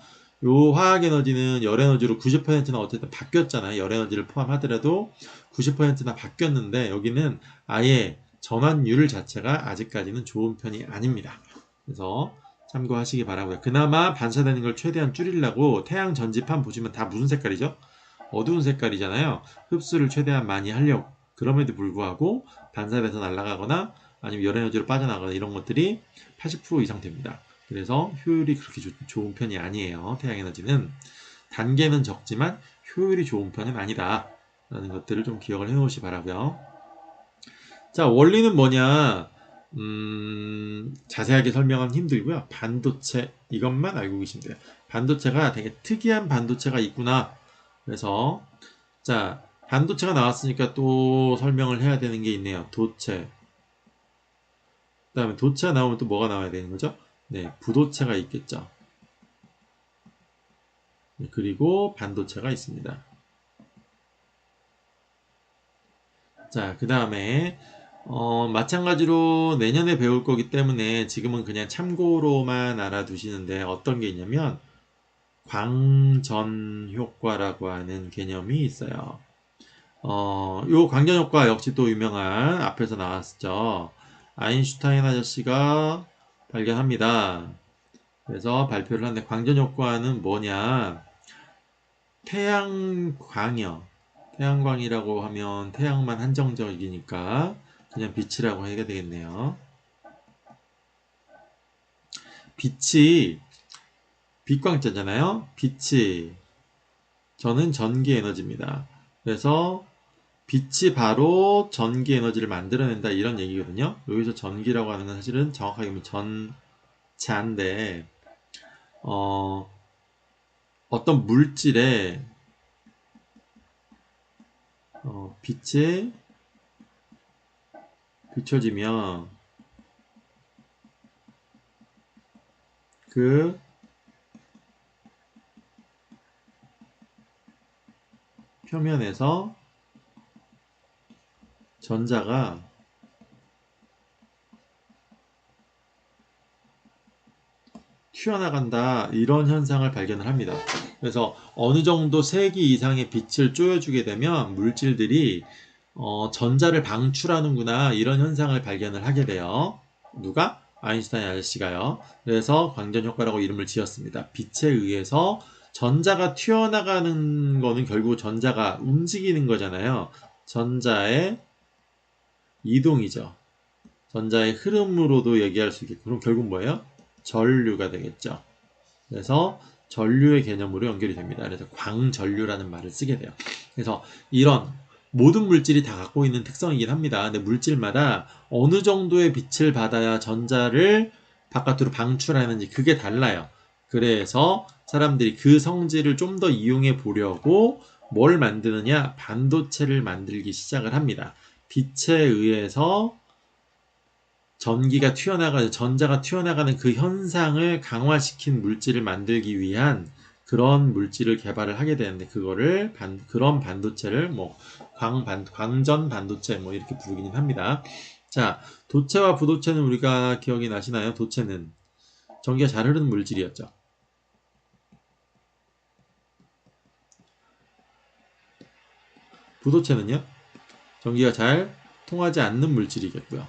요 화학 에너지는 열 에너지로 90%나 어쨌든 바뀌었잖아요. 열 에너지를 포함하더라도 90%나 바뀌었는데 여기는 아예 전환율 자체가 아직까지는 좋은 편이 아닙니다. 그래서 참고하시기 바라고요. 그나마 반사되는 걸 최대한 줄이려고 태양 전지판 보시면 다 무슨 색깔이죠? 어두운 색깔이잖아요. 흡수를 최대한 많이 하려고. 그럼에도 불구하고 반사돼서 날아가거나 아니면 열 에너지로 빠져나가거나 이런 것들이 80% 이상 됩니다. 그래서 효율이 그렇게 좋은 편이 아니에요. 태양 에너지는 단계는 적지만 효율이 좋은 편은 아니다. 라는 것들을 좀 기억을 해 놓으시 바라고요. 자, 원리는 뭐냐? 자세하게 설명은 힘들고요. 반도체 이것만 알고 계시면 돼요. 반도체가 되게 특이한 반도체가 있구나. 그래서 자, 반도체가 나왔으니까 또 설명을 해야 되는 게 있네요. 도체. 그다음에 도체가 나오면 또 뭐가 나와야 되는 거죠? 네, 부도체가 있겠죠. 네, 그리고 반도체가 있습니다. 자, 그 다음에 마찬가지로 내년에 배울 거기 때문에 지금은 그냥 참고로만 알아두시는데 어떤 게 있냐면 광전 효과라고 하는 개념이 있어요. 요 광전 효과 역시 또 유명한 앞에서 나왔죠. 아인슈타인 아저씨가 발견합니다. 그래서 발표를 하는데 광전 효과는 뭐냐? 태양광이요. 태양광이라고 하면 태양만 한정적이니까 그냥 빛이라고 해야 되겠네요. 빛이 빛광자잖아요. 빛이 저는 전기 에너지입니다. 그래서 빛이 바로 전기 에너지를 만들어낸다 이런 얘기거든요. 여기서 전기라고 하는 건 사실은 정확하게 보면 전자인데 어떤 물질에 빛이 비춰지면 그 표면에서 전자가 튀어나간다 이런 현상을 발견을 합니다. 그래서 어느 정도 세기 이상의 빛을 쪼여주게 되면 물질들이 전자를 방출하는구나 이런 현상을 발견을 하게 돼요. 누가? 아인슈타인 아저씨가요. 그래서 광전 효과라고 이름을 지었습니다. 빛에 의해서 전자가 튀어나가는 거는 결국 전자가 움직이는 거잖아요. 전자의 이동이죠. 전자의 흐름으로도 얘기할 수 있겠고 그럼 결국 뭐예요? 전류가 되겠죠. 그래서 전류의 개념으로 연결이 됩니다. 그래서 광전류라는 말을 쓰게 돼요. 그래서 이런 모든 물질이 다 갖고 있는 특성이긴 합니다. 근데 물질마다 어느 정도의 빛을 받아야 전자를 바깥으로 방출하는지 그게 달라요. 그래서 사람들이 그 성질을 좀 더 이용해 보려고 뭘 만드느냐? 반도체를 만들기 시작을 합니다. 빛에 의해서 전자가 튀어나가는 그 현상을 강화시킨 물질을 만들기 위한 그런 물질을 개발을 하게 되는데 그거를 그런 반도체를 뭐 광전 반도체 뭐 이렇게 부르기는 합니다. 자, 도체와 부도체는 우리가 기억이 나시나요? 도체는 전기가 잘 흐르는 물질이었죠. 부도체는요? 전기가 잘 통하지 않는 물질이겠고요.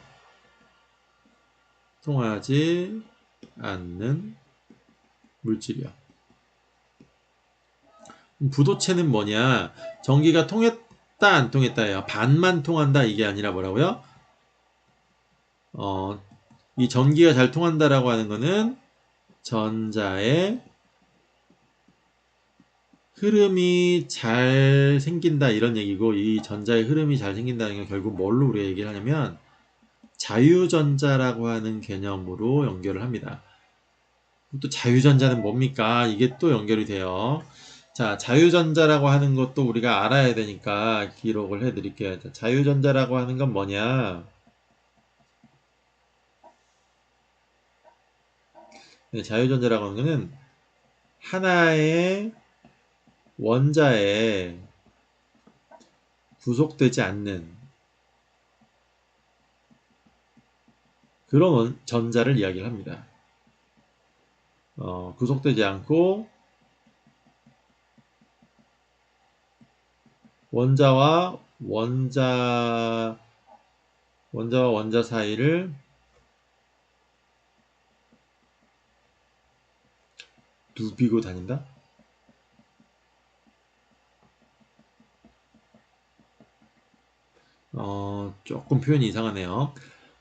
통하지 않는 물질이요. 부도체는 뭐냐? 전기가 통했다 안 통했다예요. 반만 통한다 이게 아니라 뭐라고요? 이 전기가 잘 통한다라고 하는 거는 전자의 흐름이 잘 생긴다 이런 얘기고, 이 전자의 흐름이 잘 생긴다는 게 결국 뭘로 우리가 얘기를 하냐면 자유전자라고 하는 개념으로 연결을 합니다. 또 자유전자는 뭡니까? 이게 또 연결이 돼요. 자, 자유전자라고 하는 것도 우리가 알아야 되니까 기록을 해드릴게요. 자, 자유전자라고 하는 건 뭐냐? 네, 자유전자라고 하는 거는 하나의 원자에 구속되지 않는 그런 전자를 이야기를 합니다. 구속되지 않고 원자와 원자 사이를 누비고 다닌다? 조금 표현이 이상하네요.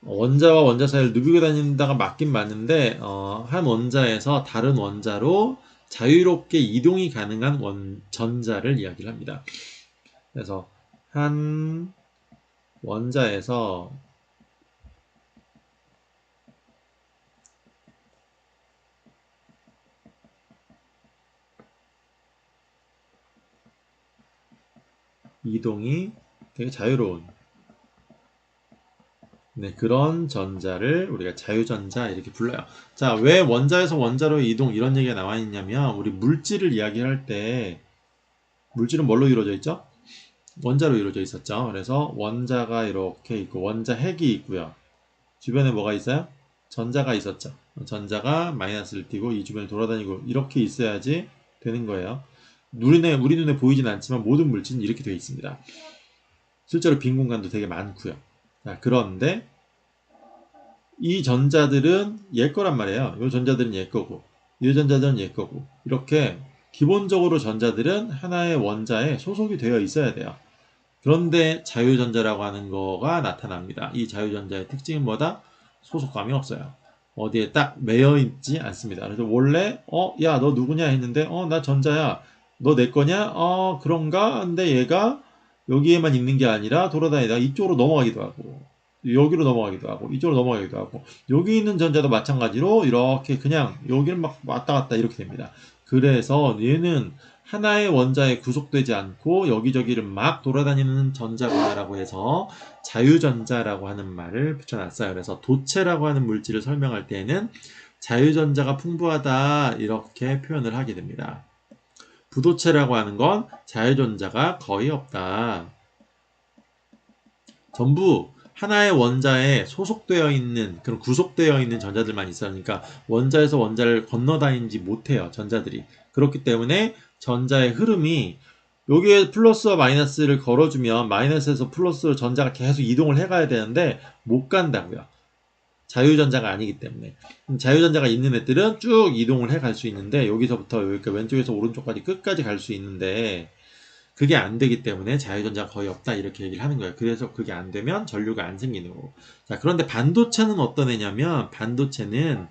원자와 원자 사이를 누비고 다닌다가 맞긴 맞는데, 한 원자에서 다른 원자로 자유롭게 이동이 가능한 전자를 이야기를 합니다. 그래서 한 원자에서 이동이 되게 자유로운, 네, 그런 전자를 우리가 자유전자 이렇게 불러요. 자, 왜 원자에서 원자로 이동 이런 얘기가 나와 있냐면, 우리 물질을 이야기할 때 물질은 뭘로 이루어져 있죠? 원자로 이루어져 있었죠. 그래서 원자가 이렇게 있고 원자 핵이 있고요. 주변에 뭐가 있어요? 전자가 있었죠. 전자가 마이너스를 띠고 이 주변에 돌아다니고 이렇게 있어야지 되는 거예요. 우리 눈에 보이진 않지만 모든 물질은 이렇게 되어 있습니다. 실제로 빈 공간도 되게 많고요. 자, 그런데 이 전자들은 얘 거란 말이에요. 이 전자들은 얘 거고, 이 전자들은 얘 거고, 이렇게 기본적으로 전자들은 하나의 원자에 소속이 되어 있어야 돼요. 그런데 자유전자라고 하는 거가 나타납니다. 이 자유전자의 특징은 뭐다? 소속감이 없어요. 어디에 딱 매여 있지 않습니다. 그래서 원래 야, 너 누구냐 했는데 나 전자야. 너 내 거냐? 그런가? 근데 얘가 여기에만 있는 게 아니라 돌아다니다 이쪽으로 넘어가기도 하고, 여기로 넘어가기도 하고, 이쪽으로 넘어가기도 하고, 여기 있는 전자도 마찬가지로 이렇게 그냥 여기를 막 왔다 갔다 이렇게 됩니다. 그래서 얘는 하나의 원자에 구속되지 않고 여기저기를 막 돌아다니는 전자구나라고 해서 자유전자라고 하는 말을 붙여놨어요. 그래서 도체라고 하는 물질을 설명할 때에는 자유전자가 풍부하다 이렇게 표현을 하게 됩니다. 부도체라고 하는 건 자유전자가 거의 없다. 전부 하나의 원자에 소속되어 있는, 그런 구속되어 있는 전자들만 있어요. 그러니까 원자에서 원자를 건너다니지 못해요, 전자들이. 그렇기 때문에 전자의 흐름이 여기에 플러스와 마이너스를 걸어주면 마이너스에서 플러스로 전자가 계속 이동을 해가야 되는데 못 간다고요. 자유전자가 아니기 때문에. 자유전자가 있는 애들은 쭉 이동을 해 갈 수 있는데, 여기서부터 여기 왼쪽에서 오른쪽까지 끝까지 갈 수 있는데 그게 안 되기 때문에 자유전자가 거의 없다 이렇게 얘기를 하는 거예요. 그래서 그게 안 되면 전류가 안 생기는 거고. 자, 그런데 반도체는 어떤 애냐면, 반도체는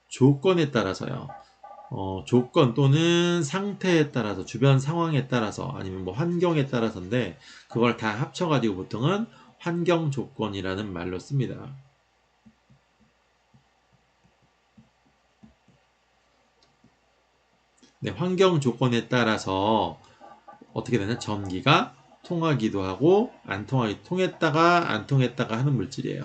조건에 따라서요. 조건 또는 상태에 따라서, 주변 상황에 따라서, 아니면 뭐 환경에 따라서인데, 그걸 다 합쳐가지고 보통은 환경 조건이라는 말로 씁니다. 네, 환경 조건에 따라서 어떻게 되냐? 전기가 통하기도 하고 통했다가 안 통했다가 하는 물질이에요.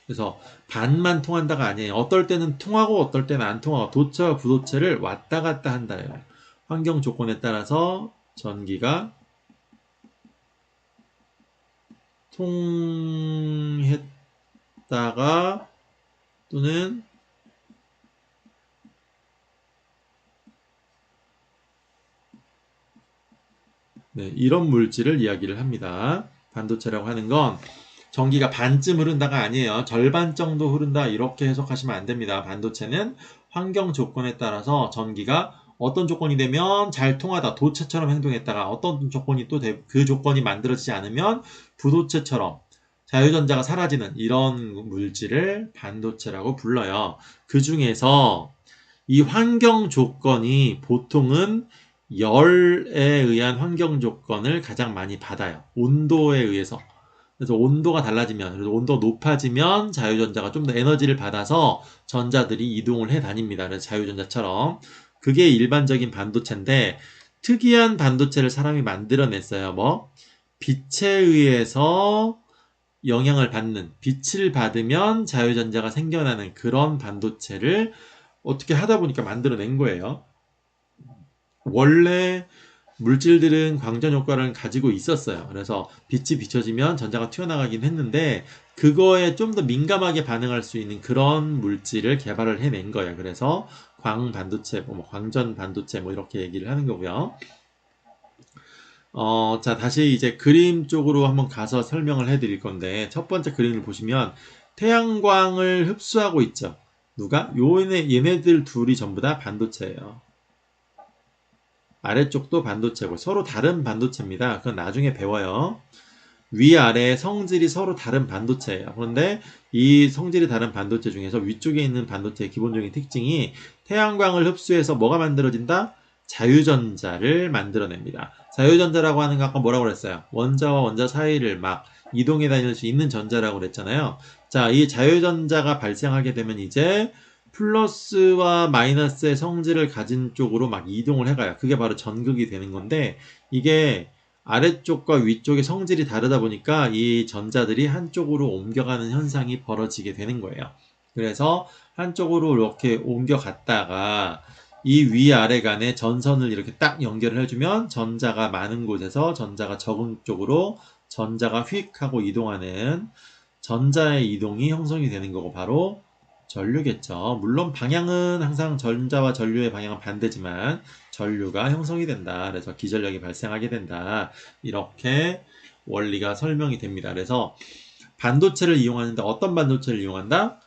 그래서 반만 통한다가 아니에요. 어떨 때는 통하고 어떨 때는 안 통하고, 도체와 부도체를 왔다 갔다 한다예요. 환경 조건에 따라서 전기가 통했다가 또는 이런 물질을 이야기를 합니다. 반도체라고 하는 건 전기가 반쯤 흐른다가 아니에요. 절반 정도 흐른다 이렇게 해석하시면 안 됩니다. 반도체는 환경 조건에 따라서 전기가 어떤 조건이 되면 잘 통하다 도체처럼 행동했다가 어떤 조건이 또 그 조건이 만들어지지 않으면 부도체처럼 자유전자가 사라지는 이런 물질을 반도체라고 불러요. 그 중에서 이 환경 조건이 보통은 열에 의한 환경 조건을 가장 많이 받아요. 온도에 의해서. 그래서 온도가 달라지면, 그래서 온도가 높아지면 자유전자가 좀 더 에너지를 받아서 전자들이 이동을 해 다닙니다. 그래서 자유전자처럼. 그게 일반적인 반도체인데, 특이한 반도체를 사람이 만들어냈어요. 빛에 의해서 영향을 받는, 빛을 받으면 자유전자가 생겨나는 그런 반도체를 어떻게 하다 보니까 만들어낸 거예요. 원래 물질들은 광전 효과를 가지고 있었어요. 그래서 빛이 비춰지면 전자가 튀어나가긴 했는데 그거에 좀 더 민감하게 반응할 수 있는 그런 물질을 개발을 해낸 거예요. 그래서 광반도체, 광전 반도체 이렇게 얘기를 하는 거고요. 자, 다시 이제 그림 쪽으로 한번 가서 설명을 해드릴 건데 첫 번째 그림을 보시면 태양광을 흡수하고 있죠. 누가? 얘네들 둘이 전부 다 반도체예요. 아래쪽도 반도체고 서로 다른 반도체입니다. 그건 나중에 배워요. 위아래 성질이 서로 다른 반도체예요. 그런데 이 성질이 다른 반도체 중에서 위쪽에 있는 반도체의 기본적인 특징이 태양광을 흡수해서 뭐가 만들어진다? 자유전자를 만들어냅니다. 자유전자라고 하는 거 아까 뭐라고 그랬어요? 원자와 원자 사이를 막 이동해 다닐 수 있는 전자라고 그랬잖아요. 자, 이 자유전자가 발생하게 되면 이제 플러스와 마이너스의 성질을 가진 쪽으로 막 이동을 해가요. 그게 바로 전극이 되는 건데 이게 아래쪽과 위쪽의 성질이 다르다 보니까 이 전자들이 한쪽으로 옮겨가는 현상이 벌어지게 되는 거예요. 그래서 한쪽으로 이렇게 옮겨갔다가 이 위아래 간의 전선을 이렇게 딱 연결을 해주면 전자가 많은 곳에서 전자가 적은 쪽으로 전자가 휙 하고 이동하는 전자의 이동이 형성이 되는 거고 바로 전류겠죠. 물론 방향은 항상 전자와 전류의 방향은 반대지만 전류가 형성이 된다. 그래서 기전력이 발생하게 된다. 이렇게 원리가 설명이 됩니다. 그래서 반도체를 이용하는데 어떤 반도체를 이용한다?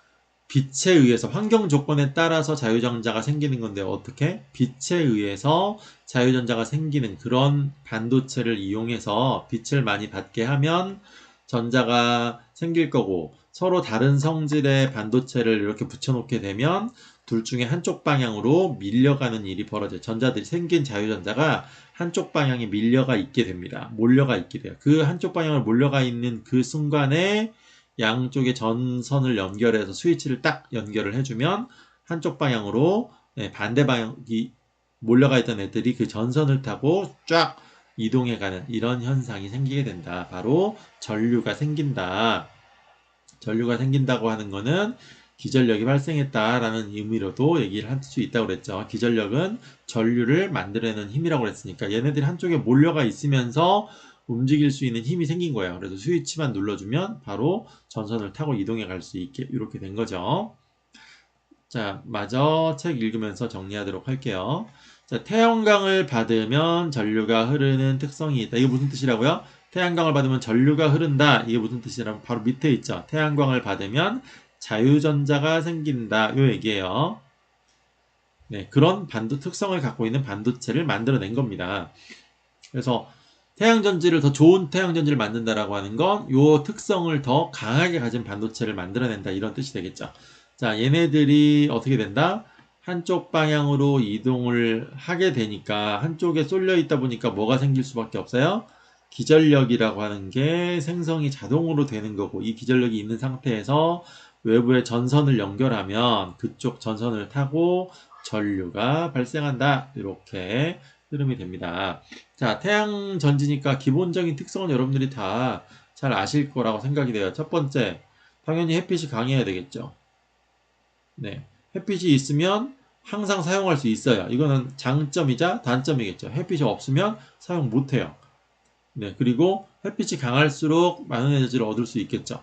빛에 의해서 환경 조건에 따라서 자유전자가 생기는 건데 어떻게? 빛에 의해서 자유전자가 생기는 그런 반도체를 이용해서 빛을 많이 받게 하면 전자가 생길 거고 서로 다른 성질의 반도체를 이렇게 붙여놓게 되면 둘 중에 한쪽 방향으로 밀려가는 일이 벌어져요. 전자들이 생긴 자유전자가 한쪽 방향에 밀려가 있게 됩니다. 몰려가 있게 돼요. 그 한쪽 방향으로 몰려가 있는 그 순간에 양쪽의 전선을 연결해서 스위치를 딱 연결을 해주면 한쪽 방향으로 반대 방향이 몰려가 있던 애들이 그 전선을 타고 쫙 이동해가는 이런 현상이 생기게 된다. 바로 전류가 생긴다. 전류가 생긴다고 하는 거는 기전력이 발생했다라는 의미로도 얘기를 할 수 있다고 그랬죠. 기전력은 전류를 만들어내는 힘이라고 그랬으니까 얘네들이 한쪽에 몰려가 있으면서 움직일 수 있는 힘이 생긴 거예요. 그래서 스위치만 눌러주면 바로 전선을 타고 이동해 갈 수 있게 이렇게 된 거죠. 자, 마저 책 읽으면서 정리하도록 할게요. 자, 태양광을 받으면 전류가 흐르는 특성이 있다. 이게 무슨 뜻이라고요? 태양광을 받으면 전류가 흐른다. 이게 무슨 뜻이라면 바로 밑에 있죠. 태양광을 받으면 자유전자가 생긴다. 요 얘기예요. 네, 그런 특성을 갖고 있는 반도체를 만들어낸 겁니다. 그래서 태양전지를 더 좋은 태양전지를 만든다라고 하는 건 요 특성을 더 강하게 가진 반도체를 만들어낸다 이런 뜻이 되겠죠. 자, 얘네들이 어떻게 된다? 한쪽 방향으로 이동을 하게 되니까 한쪽에 쏠려 있다 보니까 뭐가 생길 수밖에 없어요? 기전력이라고 하는 게 생성이 자동으로 되는 거고 이 기전력이 있는 상태에서 외부에 전선을 연결하면 그쪽 전선을 타고 전류가 발생한다. 이렇게 흐름이 됩니다. 자, 태양 전지니까 기본적인 특성은 여러분들이 다 잘 아실 거라고 생각이 돼요. 첫 번째, 당연히 햇빛이 강해야 되겠죠. 네. 햇빛이 있으면 항상 사용할 수 있어요. 이거는 장점이자 단점이겠죠. 햇빛이 없으면 사용 못해요. 네, 그리고 햇빛이 강할수록 많은 에너지를 얻을 수 있겠죠.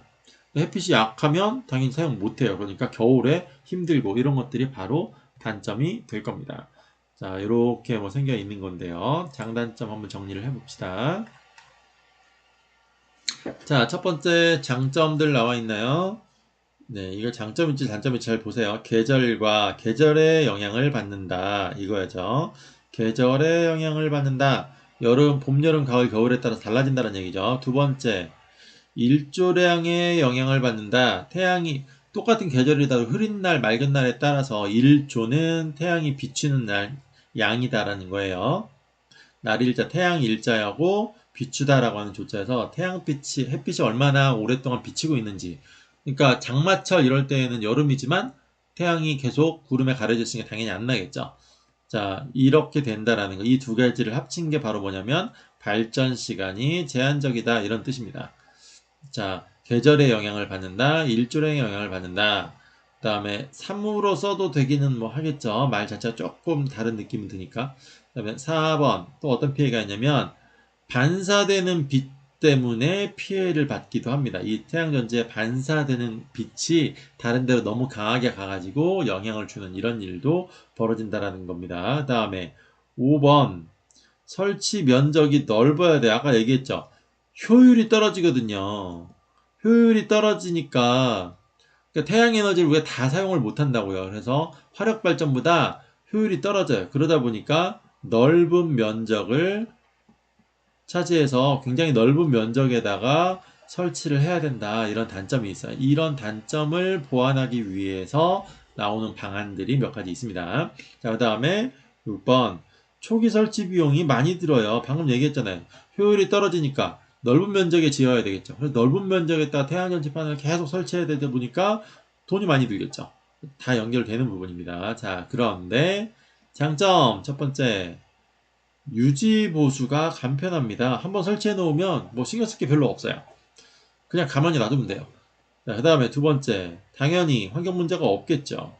햇빛이 약하면 당연히 사용 못해요. 그러니까 겨울에 힘들고 이런 것들이 바로 단점이 될 겁니다. 자, 이렇게 뭐 생겨 있는 건데요. 장단점 한번 정리를 해봅시다. 자, 첫 번째 장점들 나와 있나요? 네, 이거 장점인지 단점인지 잘 보세요. 계절의 영향을 받는다. 이거죠. 계절의 영향을 받는다. 여름, 봄, 여름, 가을, 겨울에 따라 달라진다는 얘기죠. 두 번째, 일조량의 영향을 받는다. 태양이 똑같은 계절이라도 흐린 날, 맑은 날에 따라서 일조는 태양이 비추는 날 양이다라는 거예요. 날일자, 태양 일자하고 비추다라고 하는 조자에서 태양빛이, 햇빛이 얼마나 오랫동안 비치고 있는지. 그러니까 장마철 이럴 때에는 여름이지만 태양이 계속 구름에 가려져 있으니까 당연히 안 나겠죠. 자, 이렇게 된다라는 거. 이 두 가지를 합친 게 바로 뭐냐면 발전 시간이 제한적이다 이런 뜻입니다. 자, 계절의 영향을 받는다, 일조량의 영향을 받는다. 그 다음에 3으로 써도 되기는 뭐 하겠죠. 말 자체가 조금 다른 느낌이 드니까. 그 다음에 4번 또 어떤 피해가 있냐면 반사되는 빛 때문에 피해를 받기도 합니다. 이 태양전지에 반사되는 빛이 다른 데로 너무 강하게 가가지고 영향을 주는 이런 일도 벌어진다라는 겁니다. 그 다음에 5번 설치 면적이 넓어야 돼. 아까 얘기했죠. 효율이 떨어지거든요. 효율이 떨어지니까 그러니까 태양 에너지를 우리가 다 사용을 못 한다고요. 그래서 화력 발전보다 효율이 떨어져요. 그러다 보니까 넓은 면적을 차지해서 굉장히 넓은 면적에다가 설치를 해야 된다. 이런 단점이 있어요. 이런 단점을 보완하기 위해서 나오는 방안들이 몇 가지 있습니다. 자, 그 다음에 6번 초기 설치 비용이 많이 들어요. 방금 얘기했잖아요. 효율이 떨어지니까 넓은 면적에 지어야 되겠죠. 그래서 넓은 면적에다가 태양전지판을 계속 설치해야 되다 보니까 돈이 많이 들겠죠. 다 연결되는 부분입니다. 자, 그런데 장점 첫 번째 유지 보수가 간편합니다. 한번 설치해 놓으면 뭐 신경 쓸 게 별로 없어요. 그냥 가만히 놔두면 돼요. 자, 그 다음에 두 번째, 당연히 환경 문제가 없겠죠.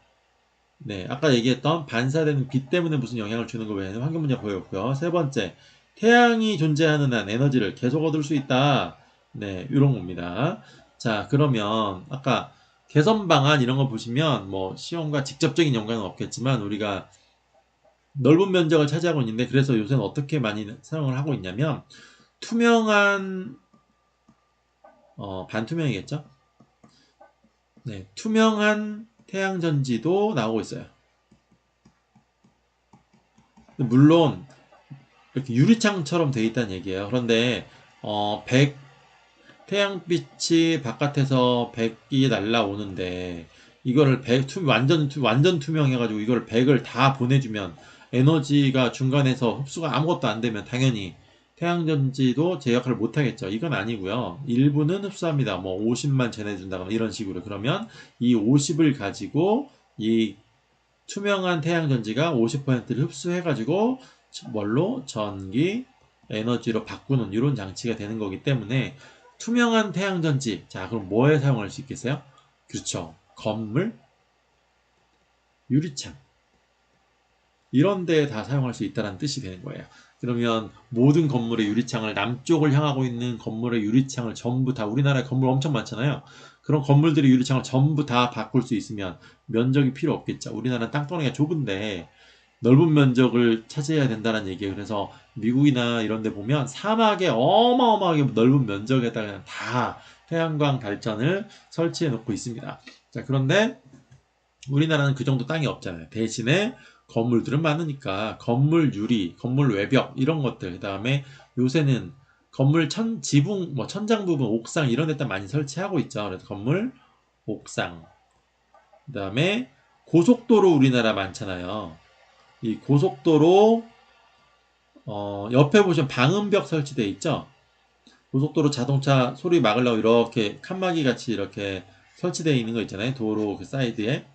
네, 아까 얘기했던 반사되는 빛 때문에 무슨 영향을 주는 거 외에는 환경 문제가 거의 없고요. 세 번째, 태양이 존재하는 한 에너지를 계속 얻을 수 있다. 네, 이런 겁니다. 자, 그러면 아까 개선 방안 이런 거 보시면 뭐 시험과 직접적인 연관은 없겠지만 우리가 넓은 면적을 차지하고 있는데 그래서 요새는 어떻게 많이 사용을 하고 있냐면 투명한 반투명이겠죠? 네, 투명한 태양전지도 나오고 있어요. 물론 이렇게 유리창처럼 돼 있다는 얘기예요. 그런데 100 태양빛이 바깥에서 100이 날라오는데 이거를 완전 투명해가지고 이걸 100을 다 보내주면 에너지가 중간에서 흡수가 아무것도 안 되면 당연히 태양전지도 제 역할을 못하겠죠. 이건 아니고요. 일부는 흡수합니다. 뭐 50만 전해준다거나 이런 식으로. 그러면 이 50을 가지고 이 투명한 태양전지가 50%를 흡수해가지고 뭘로 전기 에너지로 바꾸는 이런 장치가 되는 거기 때문에 투명한 태양전지. 자, 그럼 뭐에 사용할 수 있겠어요? 그렇죠. 건물, 유리창. 이런 데에 다 사용할 수 있다는 뜻이 되는 거예요. 그러면 모든 건물의 유리창을 남쪽을 향하고 있는 건물의 유리창을 전부 다 우리나라에 건물 엄청 많잖아요. 그런 건물들의 유리창을 전부 다 바꿀 수 있으면 면적이 필요 없겠죠. 우리나라는 땅덩어리가 좁은데 넓은 면적을 차지해야 된다는 얘기예요. 그래서 미국이나 이런 데 보면 사막에 어마어마하게 넓은 면적에다가 그냥 다 태양광 발전을 설치해 놓고 있습니다. 자, 그런데 우리나라는 그 정도 땅이 없잖아요. 대신에 건물들은 많으니까 건물 유리, 건물 외벽 이런 것들, 그 다음에 요새는 건물 지붕, 뭐 천장 부분, 옥상 이런 데다 많이 설치하고 있죠. 그래서 건물, 옥상, 그 다음에 고속도로 우리나라 많잖아요. 이 고속도로 옆에 보시면 방음벽 설치되어 있죠. 고속도로 자동차 소리 막으려고 이렇게 칸막이 같이 이렇게 설치되어 있는 거 있잖아요. 도로 그 사이드에.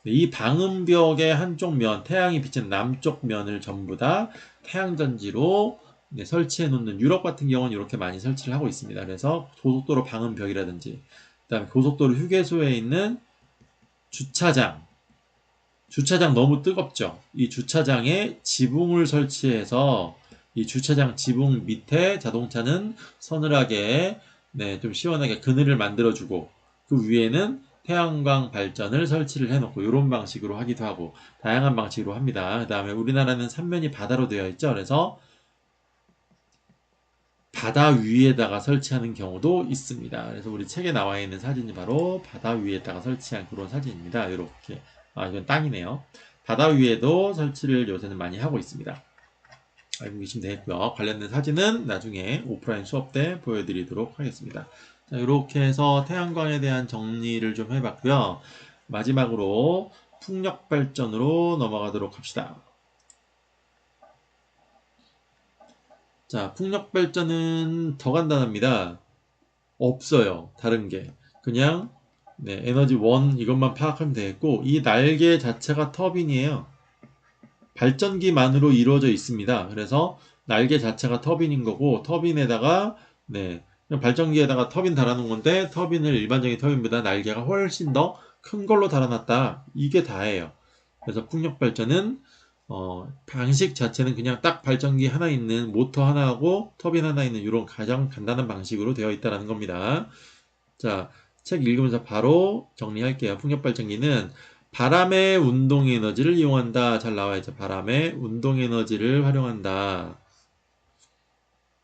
이 방음벽의 한쪽 면, 태양이 비치는 남쪽 면을 전부 다 태양전지로 설치해 놓는 유럽 같은 경우는 이렇게 많이 설치를 하고 있습니다. 그래서 고속도로 방음벽이라든지, 그다음에 고속도로 휴게소에 있는 주차장, 주차장 너무 뜨겁죠. 이 주차장에 지붕을 설치해서 이 주차장 지붕 밑에 자동차는 서늘하게 네, 좀 시원하게 그늘을 만들어주고 그 위에는 태양광 발전을 설치를 해놓고 이런 방식으로 하기도 하고 다양한 방식으로 합니다. 그 다음에 우리나라는 삼면이 바다로 되어 있죠. 그래서 바다 위에다가 설치하는 경우도 있습니다. 그래서 우리 책에 나와 있는 사진이 바로 바다 위에다가 설치한 그런 사진입니다. 이렇게. 이건 땅이네요. 바다 위에도 설치를 요새는 많이 하고 있습니다. 알고 계시면 되겠고요. 관련된 사진은 나중에 오프라인 수업 때 보여드리도록 하겠습니다. 자, 이렇게 해서 태양광에 대한 정리를 좀 해봤고요. 마지막으로 풍력 발전으로 넘어가도록 합시다. 자, 풍력 발전은 더 간단합니다. 없어요. 다른 게. 그냥 네, 에너지 원 이것만 파악하면 되겠고 이 날개 자체가 터빈이에요. 발전기만으로 이루어져 있습니다. 그래서 날개 자체가 터빈인 거고 터빈에다가 네, 그냥 발전기에다가 터빈 달아놓은 건데 터빈을 일반적인 터빈보다 날개가 훨씬 더 큰 걸로 달아놨다. 이게 다예요. 그래서 풍력 발전은 방식 자체는 그냥 딱 발전기 하나 있는 모터 하나하고 터빈 하나 있는 이런 가장 간단한 방식으로 되어 있다는 겁니다. 자, 책 읽으면서 바로 정리할게요. 풍력 발전기는 바람의 운동 에너지를 이용한다. 잘 나와있죠. 바람의 운동 에너지를 활용한다.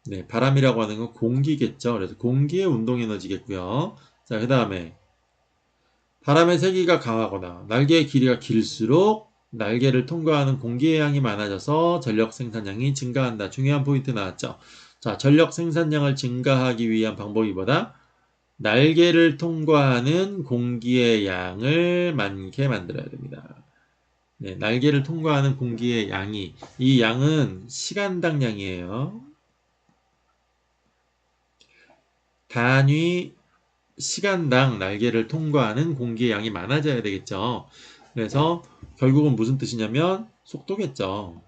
네, 바람이라고 하는 건 공기겠죠. 그래서 공기의 운동 에너지겠고요. 자, 그 다음에 바람의 세기가 강하거나 날개의 길이가 길수록 날개를 통과하는 공기의 양이 많아져서 전력 생산량이 증가한다. 중요한 포인트 나왔죠. 자, 전력 생산량을 증가하기 위한 방법이 뭐다? 날개를 통과하는 공기의 양을 많게 만들어야 됩니다. 네, 날개를 통과하는 공기의 양이, 이 양은 시간당 양이에요. 단위 시간당 날개를 통과하는 공기의 양이 많아져야 되겠죠. 그래서 결국은 무슨 뜻이냐면 속도겠죠.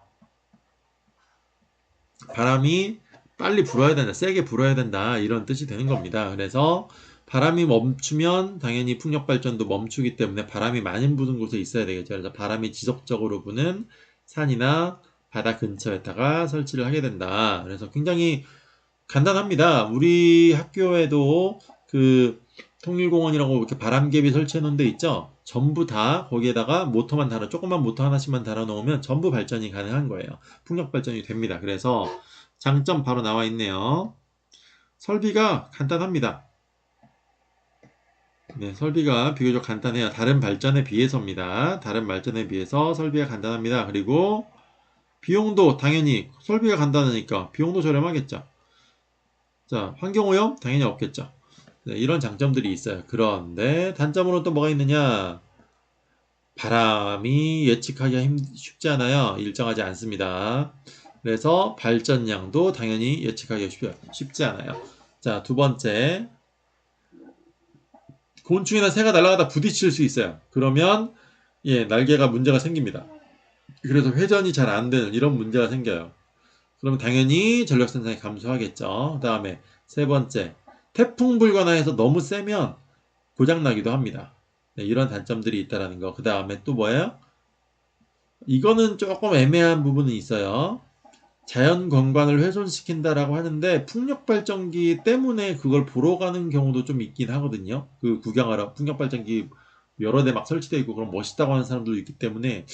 바람이 빨리 불어야 된다, 세게 불어야 된다 이런 뜻이 되는 겁니다. 그래서 바람이 멈추면 당연히 풍력 발전도 멈추기 때문에 바람이 많이 부는 곳에 있어야 되겠죠. 그래서 바람이 지속적으로 부는 산이나 바다 근처에다가 설치를 하게 된다. 그래서 굉장히 간단합니다. 우리 학교에도 그 통일공원이라고 이렇게 바람개비 설치해 놓은 데 있죠? 전부 다 거기에다가 모터만 달아, 조그만 모터 하나씩만 달아 놓으면 전부 발전이 가능한 거예요. 풍력 발전이 됩니다. 그래서 장점 바로 나와 있네요. 설비가 간단합니다. 네, 설비가 비교적 간단해요. 다른 발전에 비해서입니다. 다른 발전에 비해서 설비가 간단합니다. 그리고 비용도 당연히 설비가 간단하니까 비용도 저렴하겠죠. 자, 환경오염? 당연히 없겠죠. 네, 이런 장점들이 있어요. 그런데 단점으로 또 뭐가 있느냐? 바람이 예측하기가 쉽지 않아요. 일정하지 않습니다. 그래서 발전량도 당연히 예측하기가 쉽지 않아요. 자, 두 번째. 곤충이나 새가 날아가다 부딪힐 수 있어요. 그러면 예, 날개가 문제가 생깁니다. 그래서 회전이 잘 안 되는 이런 문제가 생겨요. 그러면 당연히 전력 생산이 감소하겠죠. 그 다음에 세 번째. 태풍 불거나 해서 너무 세면 고장나기도 합니다. 네, 이런 단점들이 있다는 거. 그 다음에 또 뭐예요? 이거는 조금 애매한 부분은 있어요. 자연 경관을 훼손시킨다라고 하는데 풍력 발전기 때문에 그걸 보러 가는 경우도 좀 있긴 하거든요. 그 구경하러 풍력 발전기 여러 대 막 설치되어 있고 그럼 멋있다고 하는 사람들도 있기 때문에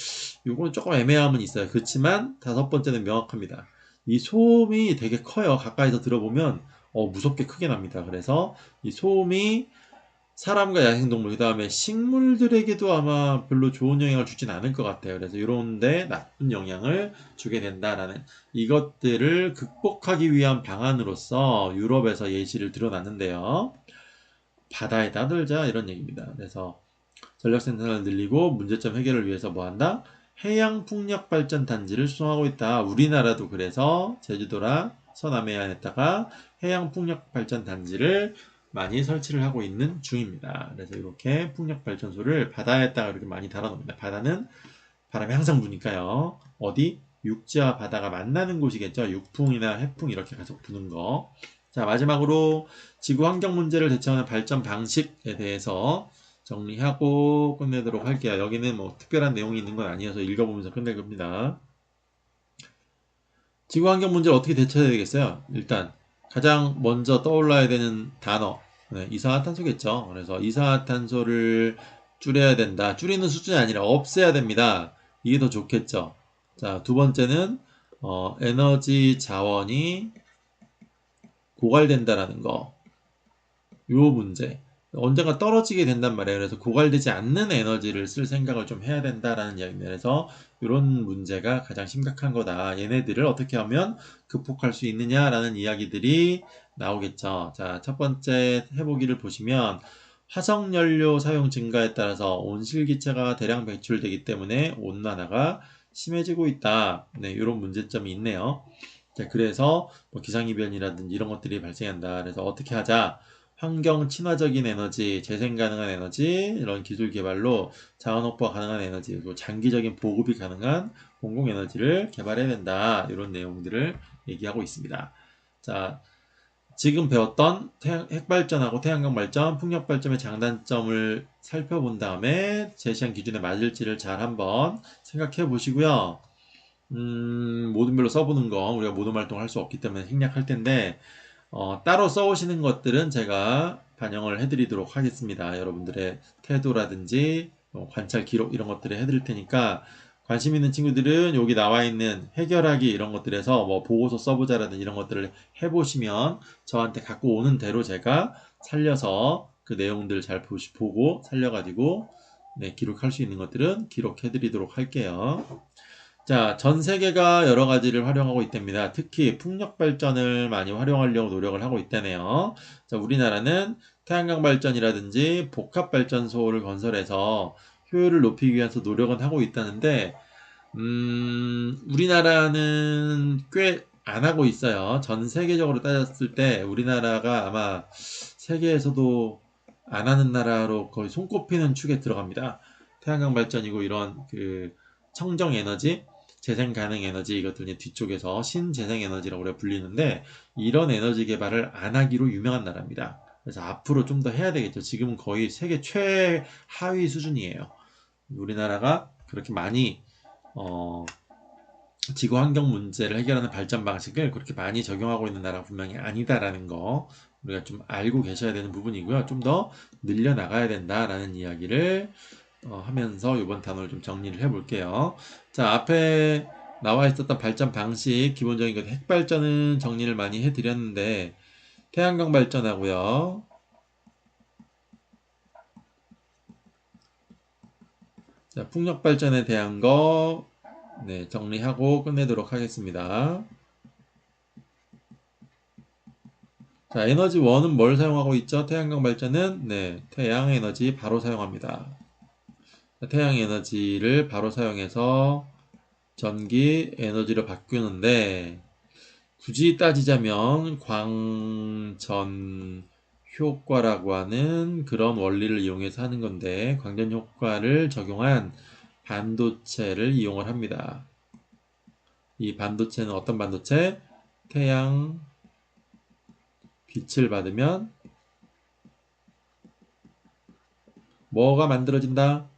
이거는 조금 애매함은 있어요. 그렇지만 다섯 번째는 명확합니다. 이 소음이 되게 커요. 가까이서 들어보면 무섭게 크게 납니다. 그래서 이 소음이 사람과 야생동물, 그 다음에 식물들에게도 아마 별로 좋은 영향을 주진 않을 것 같아요. 그래서 이런데 나쁜 영향을 주게 된다라는 이것들을 극복하기 위한 방안으로서 유럽에서 예시를 들어놨는데요. 바다에다 들자 이런 얘기입니다. 그래서 전력 생산을 늘리고 문제점 해결을 위해서 뭐 한다? 해양 풍력 발전 단지를 수성하고 있다. 우리나라도 그래서 제주도랑 서남해안에다가 해양 풍력 발전 단지를 많이 설치를 하고 있는 중입니다. 그래서 이렇게 풍력 발전소를 바다에다가 이렇게 많이 달아놓습니다. 바다는 바람이 항상 부니까요. 어디? 육지와 바다가 만나는 곳이겠죠. 육풍이나 해풍 이렇게 계속 부는 거. 자, 마지막으로 지구 환경 문제를 대처하는 발전 방식에 대해서 정리하고 끝내도록 할게요. 여기는 뭐 특별한 내용이 있는 건 아니어서 읽어보면서 끝낼 겁니다. 지구환경 문제를 어떻게 대처해야 되겠어요? 일단 가장 먼저 떠올라야 되는 단어, 이산화탄소겠죠. 그래서 이산화탄소를 줄여야 된다. 줄이는 수준이 아니라 없애야 됩니다. 이게 더 좋겠죠. 자, 두 번째는 에너지 자원이 고갈된다라는 거. 요 문제. 언젠가 떨어지게 된단 말이에요. 그래서 고갈되지 않는 에너지를 쓸 생각을 좀 해야 된다라는 이야기입니다. 그래서 이런 문제가 가장 심각한 거다. 얘네들을 어떻게 하면 극복할 수 있느냐라는 이야기들이 나오겠죠. 자, 첫 번째 해보기를 보시면 화석연료 사용 증가에 따라서 온실기체가 대량 배출되기 때문에 온난화가 심해지고 있다. 네, 이런 문제점이 있네요. 자, 그래서 뭐 기상이변이라든지 이런 것들이 발생한다. 그래서 어떻게 하자? 환경 친화적인 에너지, 재생 가능한 에너지, 이런 기술 개발로 자원 확보가 가능한 에너지, 그리고 장기적인 보급이 가능한 공공 에너지를 개발해야 된다. 이런 내용들을 얘기하고 있습니다. 자, 지금 배웠던 핵발전하고 태양광 발전, 풍력 발전의 장단점을 살펴본 다음에 제시한 기준에 맞을지를 잘 한번 생각해 보시고요. 모둠별로 써보는 거 우리가 모둠 활동을 할 수 없기 때문에 생략할 텐데 따로 써오시는 것들은 제가 반영을 해드리도록 하겠습니다. 여러분들의 태도라든지 관찰 기록 이런 것들을 해드릴 테니까 관심 있는 친구들은 여기 나와 있는 해결하기 이런 것들에서 뭐 보고서 써보자라든지 이런 것들을 해보시면 저한테 갖고 오는 대로 제가 살려서 그 내용들 잘 보고 살려가지고 기록할 수 있는 것들은 기록해드리도록 할게요. 자, 전 세계가 여러 가지를 활용하고 있답니다. 특히 풍력 발전을 많이 활용하려고 노력을 하고 있다네요. 자, 우리나라는 태양광 발전이라든지 복합 발전소를 건설해서 효율을 높이기 위해서 노력은 하고 있다는데, 우리나라는 꽤 안 하고 있어요. 전 세계적으로 따졌을 때 우리나라가 아마 세계에서도 안 하는 나라로 거의 손꼽히는 축에 들어갑니다. 태양광 발전이고 이런 그 청정 에너지, 재생 가능 에너지 이것들 뒤쪽에서 신재생 에너지라고 우리가 불리는데 이런 에너지 개발을 안 하기로 유명한 나라입니다. 그래서 앞으로 좀 더 해야 되겠죠. 지금은 거의 세계 최하위 수준이에요. 우리나라가 그렇게 많이 지구 환경 문제를 해결하는 발전 방식을 그렇게 많이 적용하고 있는 나라가 분명히 아니다라는 거 우리가 좀 알고 계셔야 되는 부분이고요. 좀 더 늘려나가야 된다라는 이야기를 하면서 이번 단어를 좀 정리를 해볼게요. 자, 앞에 나와 있었던 발전 방식, 기본적인 것, 핵발전은 정리를 많이 해드렸는데, 태양광 발전하고요. 자, 풍력 발전에 대한 거, 정리하고 끝내도록 하겠습니다. 자, 에너지원은 뭘 사용하고 있죠? 태양광 발전은, 태양 에너지 바로 사용합니다. 태양 에너지를 바로 사용해서 전기 에너지로 바꾸는데 굳이 따지자면 광전 효과라고 하는 그런 원리를 이용해서 하는 건데 광전 효과를 적용한 반도체를 이용을 합니다. 이 반도체는 어떤 반도체? 태양 빛을 받으면 뭐가 만들어진다?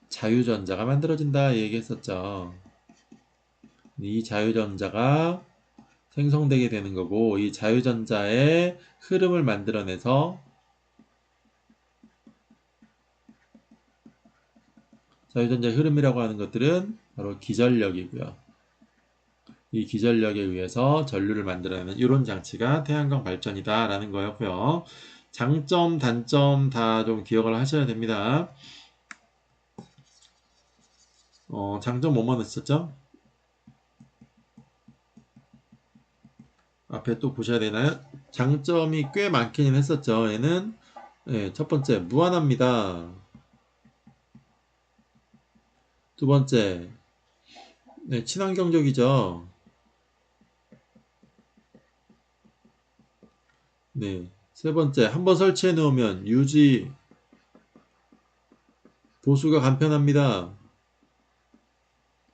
자유전자가 만들어진다 얘기했었죠. 이 자유전자가 생성되게 되는 거고 이 자유전자의 흐름을 만들어내서 자유전자의 흐름이라고 하는 것들은 바로 기전력이고요. 이 기전력에 의해서 전류를 만들어내는 이런 장치가 태양광 발전이다 라는 거였고요. 장점, 단점 다 좀 기억을 하셔야 됩니다. 장점 뭐뭐 넣었었죠? 앞에 또 보셔야 되나요? 장점이 꽤 많기는 했었죠. 얘는 첫 번째 무한합니다. 두 번째 친환경적이죠. 세 번째 한번 설치해 놓으면 유지 보수가 간편합니다.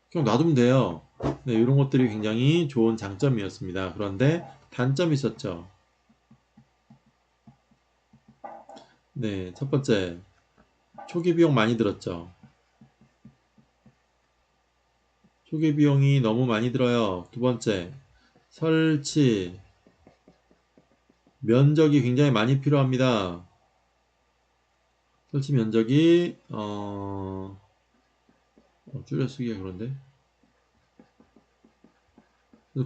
그냥 놔두면 돼요. 이런 것들이 굉장히 좋은 장점이었습니다. 그런데 단점이 있었죠. 첫 번째 초기 비용 많이 들었죠. 초기 비용이 너무 많이 들어요. 두 번째, 설치, 면적이 굉장히 많이 필요합니다. 설치 면적이 줄여 쓰기가 그런데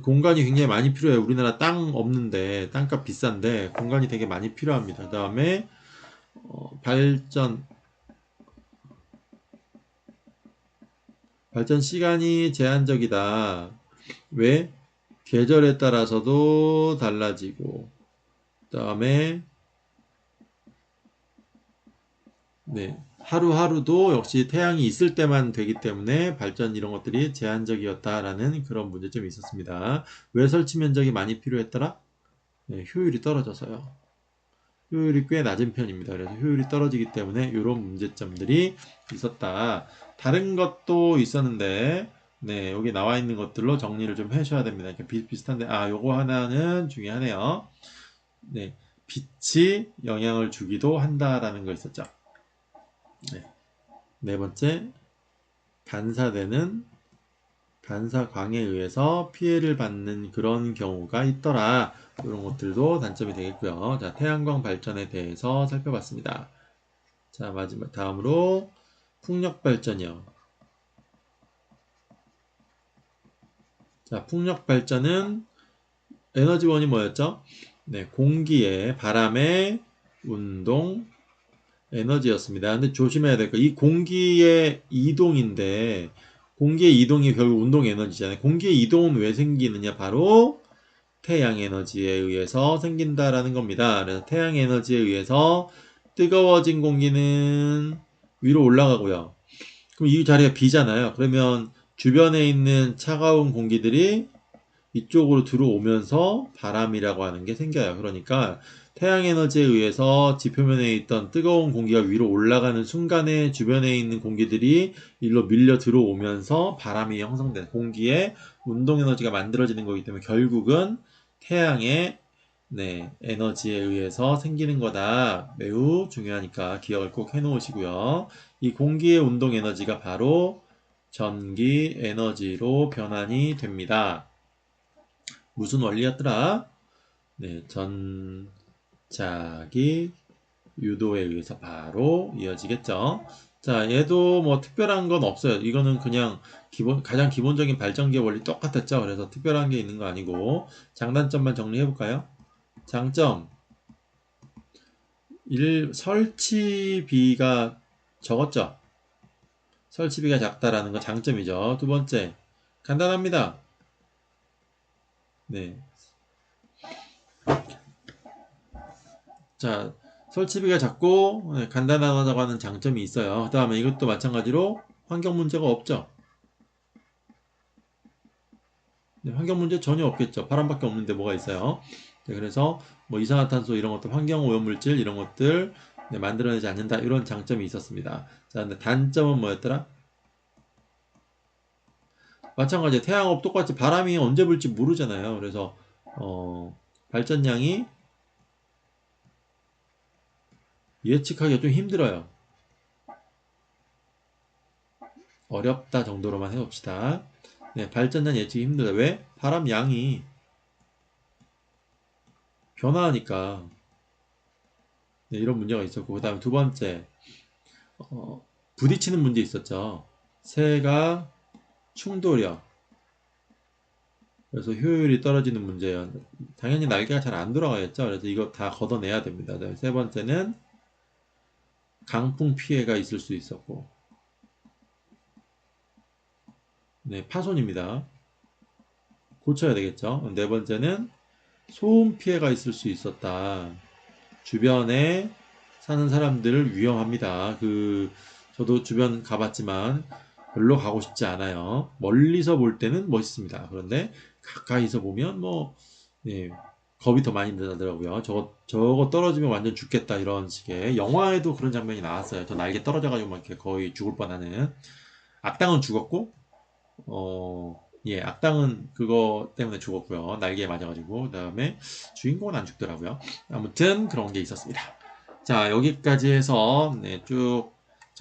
공간이 굉장히 많이 필요해요. 우리나라 땅 없는데 땅값 비싼데 공간이 되게 많이 필요합니다. 그 다음에 발전 시간이 제한적이다. 왜? 계절에 따라서도 달라지고 그 다음에 네, 하루하루도 역시 태양이 있을 때만 되기 때문에 발전 이런 것들이 제한적이었다라는 그런 문제점이 있었습니다. 왜 설치 면적이 많이 필요했더라? 네, 효율이 떨어져서요. 효율이 꽤 낮은 편입니다. 그래서 효율이 떨어지기 때문에 이런 문제점들이 있었다. 다른 것도 있었는데, 네, 여기 나와 있는 것들로 정리를 좀 해주셔야 됩니다. 이렇게 비슷비슷한데, 요거 하나는 중요하네요. 네, 빛이 영향을 주기도 한다라는 거 있었죠. 네, 네 번째, 반사되는 반사광에 의해서 피해를 받는 그런 경우가 있더라. 이런 것들도 단점이 되겠고요. 자, 태양광 발전에 대해서 살펴봤습니다. 자, 마지막 다음으로 풍력 발전이요. 자, 풍력 발전은 에너지원이 뭐였죠? 네, 공기의 바람의 운동 에너지였습니다. 근데 조심해야 될 거, 이 공기의 이동인데 공기의 이동이 결국 운동 에너지잖아요. 공기의 이동은 왜 생기느냐? 바로 태양 에너지에 의해서 생긴다라는 겁니다. 그래서 태양 에너지에 의해서 뜨거워진 공기는 위로 올라가고요. 그럼 이 자리가 비잖아요. 그러면 주변에 있는 차가운 공기들이 이쪽으로 들어오면서 바람이라고 하는 게 생겨요. 그러니까 태양 에너지에 의해서 지표면에 있던 뜨거운 공기가 위로 올라가는 순간에 주변에 있는 공기들이 일로 밀려 들어오면서 바람이 형성된 공기의 운동 에너지가 만들어지는 거기 때문에 결국은 태양의 에너지에 의해서 생기는 거다. 매우 중요하니까 기억을 꼭 해놓으시고요. 이 공기의 운동 에너지가 바로 전기 에너지로 변환이 됩니다. 무슨 원리였더라? 네, 전자기 유도에 의해서 바로 이어지겠죠. 자, 얘도 뭐 특별한 건 없어요. 이거는 그냥 가장 기본적인 발전기 원리 똑같았죠. 그래서 특별한 게 있는 거 아니고 장단점만 정리해 볼까요? 장점 설치비가 적었죠. 설치비가 작다라는 거 장점이죠. 두 번째, 간단합니다. 네. 자, 설치비가 작고 간단하다고 하는 장점이 있어요. 그 다음에 이것도 마찬가지로 환경 문제가 없죠. 네, 환경 문제 전혀 없겠죠. 바람밖에 없는데 뭐가 있어요. 네, 그래서 뭐 이산화탄소 이런 것들, 환경 오염물질 이런 것들 만들어내지 않는다. 이런 장점이 있었습니다. 자, 근데 단점은 뭐였더라? 마찬가지 태양업 똑같이 바람이 언제 불지 모르잖아요. 그래서 발전량이 예측하기가 좀 힘들어요. 어렵다 정도로만 해봅시다. 네, 발전량 예측이 힘들다. 왜? 바람 양이 변화하니까 네, 이런 문제가 있었고 그 다음에 두 번째 부딪히는 문제 있었죠. 새가 충돌이요. 그래서 효율이 떨어지는 문제예요. 당연히 날개가 잘 안 돌아가겠죠. 그래서 이거 다 걷어내야 됩니다. 세 번째는 강풍 피해가 있을 수 있었고 네, 파손입니다. 고쳐야 되겠죠. 네 번째는 소음 피해가 있을 수 있었다. 주변에 사는 사람들 위험합니다. 저도 주변 가봤지만 별로 가고 싶지 않아요. 멀리서 볼 때는 멋있습니다. 그런데 가까이서 보면 네, 겁이 더 많이 나더라고요. 저거 떨어지면 완전 죽겠다 이런 식의 영화에도 그런 장면이 나왔어요. 저 날개 떨어져가지고 막 이렇게 거의 죽을 뻔하는. 악당은 죽었고 예, 악당은 그거 때문에 죽었고요. 날개에 맞아가지고. 그 다음에 주인공은 안 죽더라고요. 아무튼 그런 게 있었습니다. 자, 여기까지 해서 쭉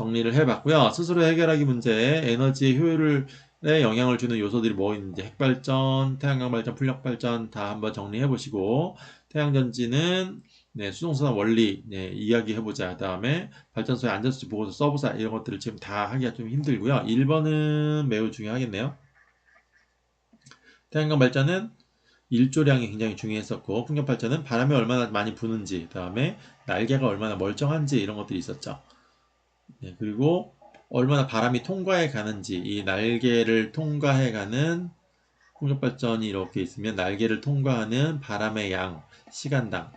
정리를 해봤고요. 스스로 해결하기 문제, 에너지의 효율에 영향을 주는 요소들이 뭐 있는지 핵발전, 태양광 발전, 풍력 발전 다 한번 정리해 보시고 태양전지는 네, 수동선언 원리 네, 이야기해보자. 다음에 발전소의 안전수치 보고서 써보자. 이런 것들을 지금 다 하기가 좀 힘들고요. 1번은 매우 중요하겠네요. 태양광 발전은 일조량이 굉장히 중요했었고 풍력 발전은 바람이 얼마나 많이 부는지 다음에 날개가 얼마나 멀쩡한지 이런 것들이 있었죠. 네, 그리고 얼마나 바람이 통과해 가는지 이 날개를 통과해 가는 풍력 발전이 이렇게 있으면 날개를 통과하는 바람의 양 시간당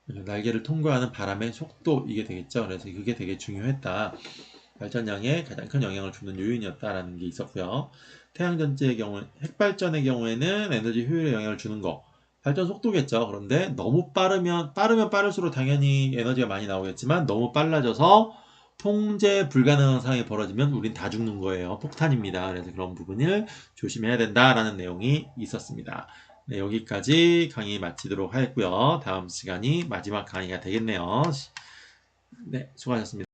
날개를 통과하는 바람의 속도 이게 되겠죠. 그래서 그게 되게 중요했다. 발전량에 가장 큰 영향을 주는 요인이었다라는 게 있었고요. 태양전지의 경우, 핵발전의 경우에는 에너지 효율에 영향을 주는 거, 발전 속도겠죠. 그런데 너무 빠르면 빠를수록 당연히 에너지가 많이 나오겠지만 너무 빨라져서 통제 불가능한 상황이 벌어지면 우린 다 죽는 거예요. 폭탄입니다. 그래서 그런 부분을 조심해야 된다라는 내용이 있었습니다. 네, 여기까지 강의 마치도록 하겠고요. 다음 시간이 마지막 강의가 되겠네요. 네, 수고하셨습니다.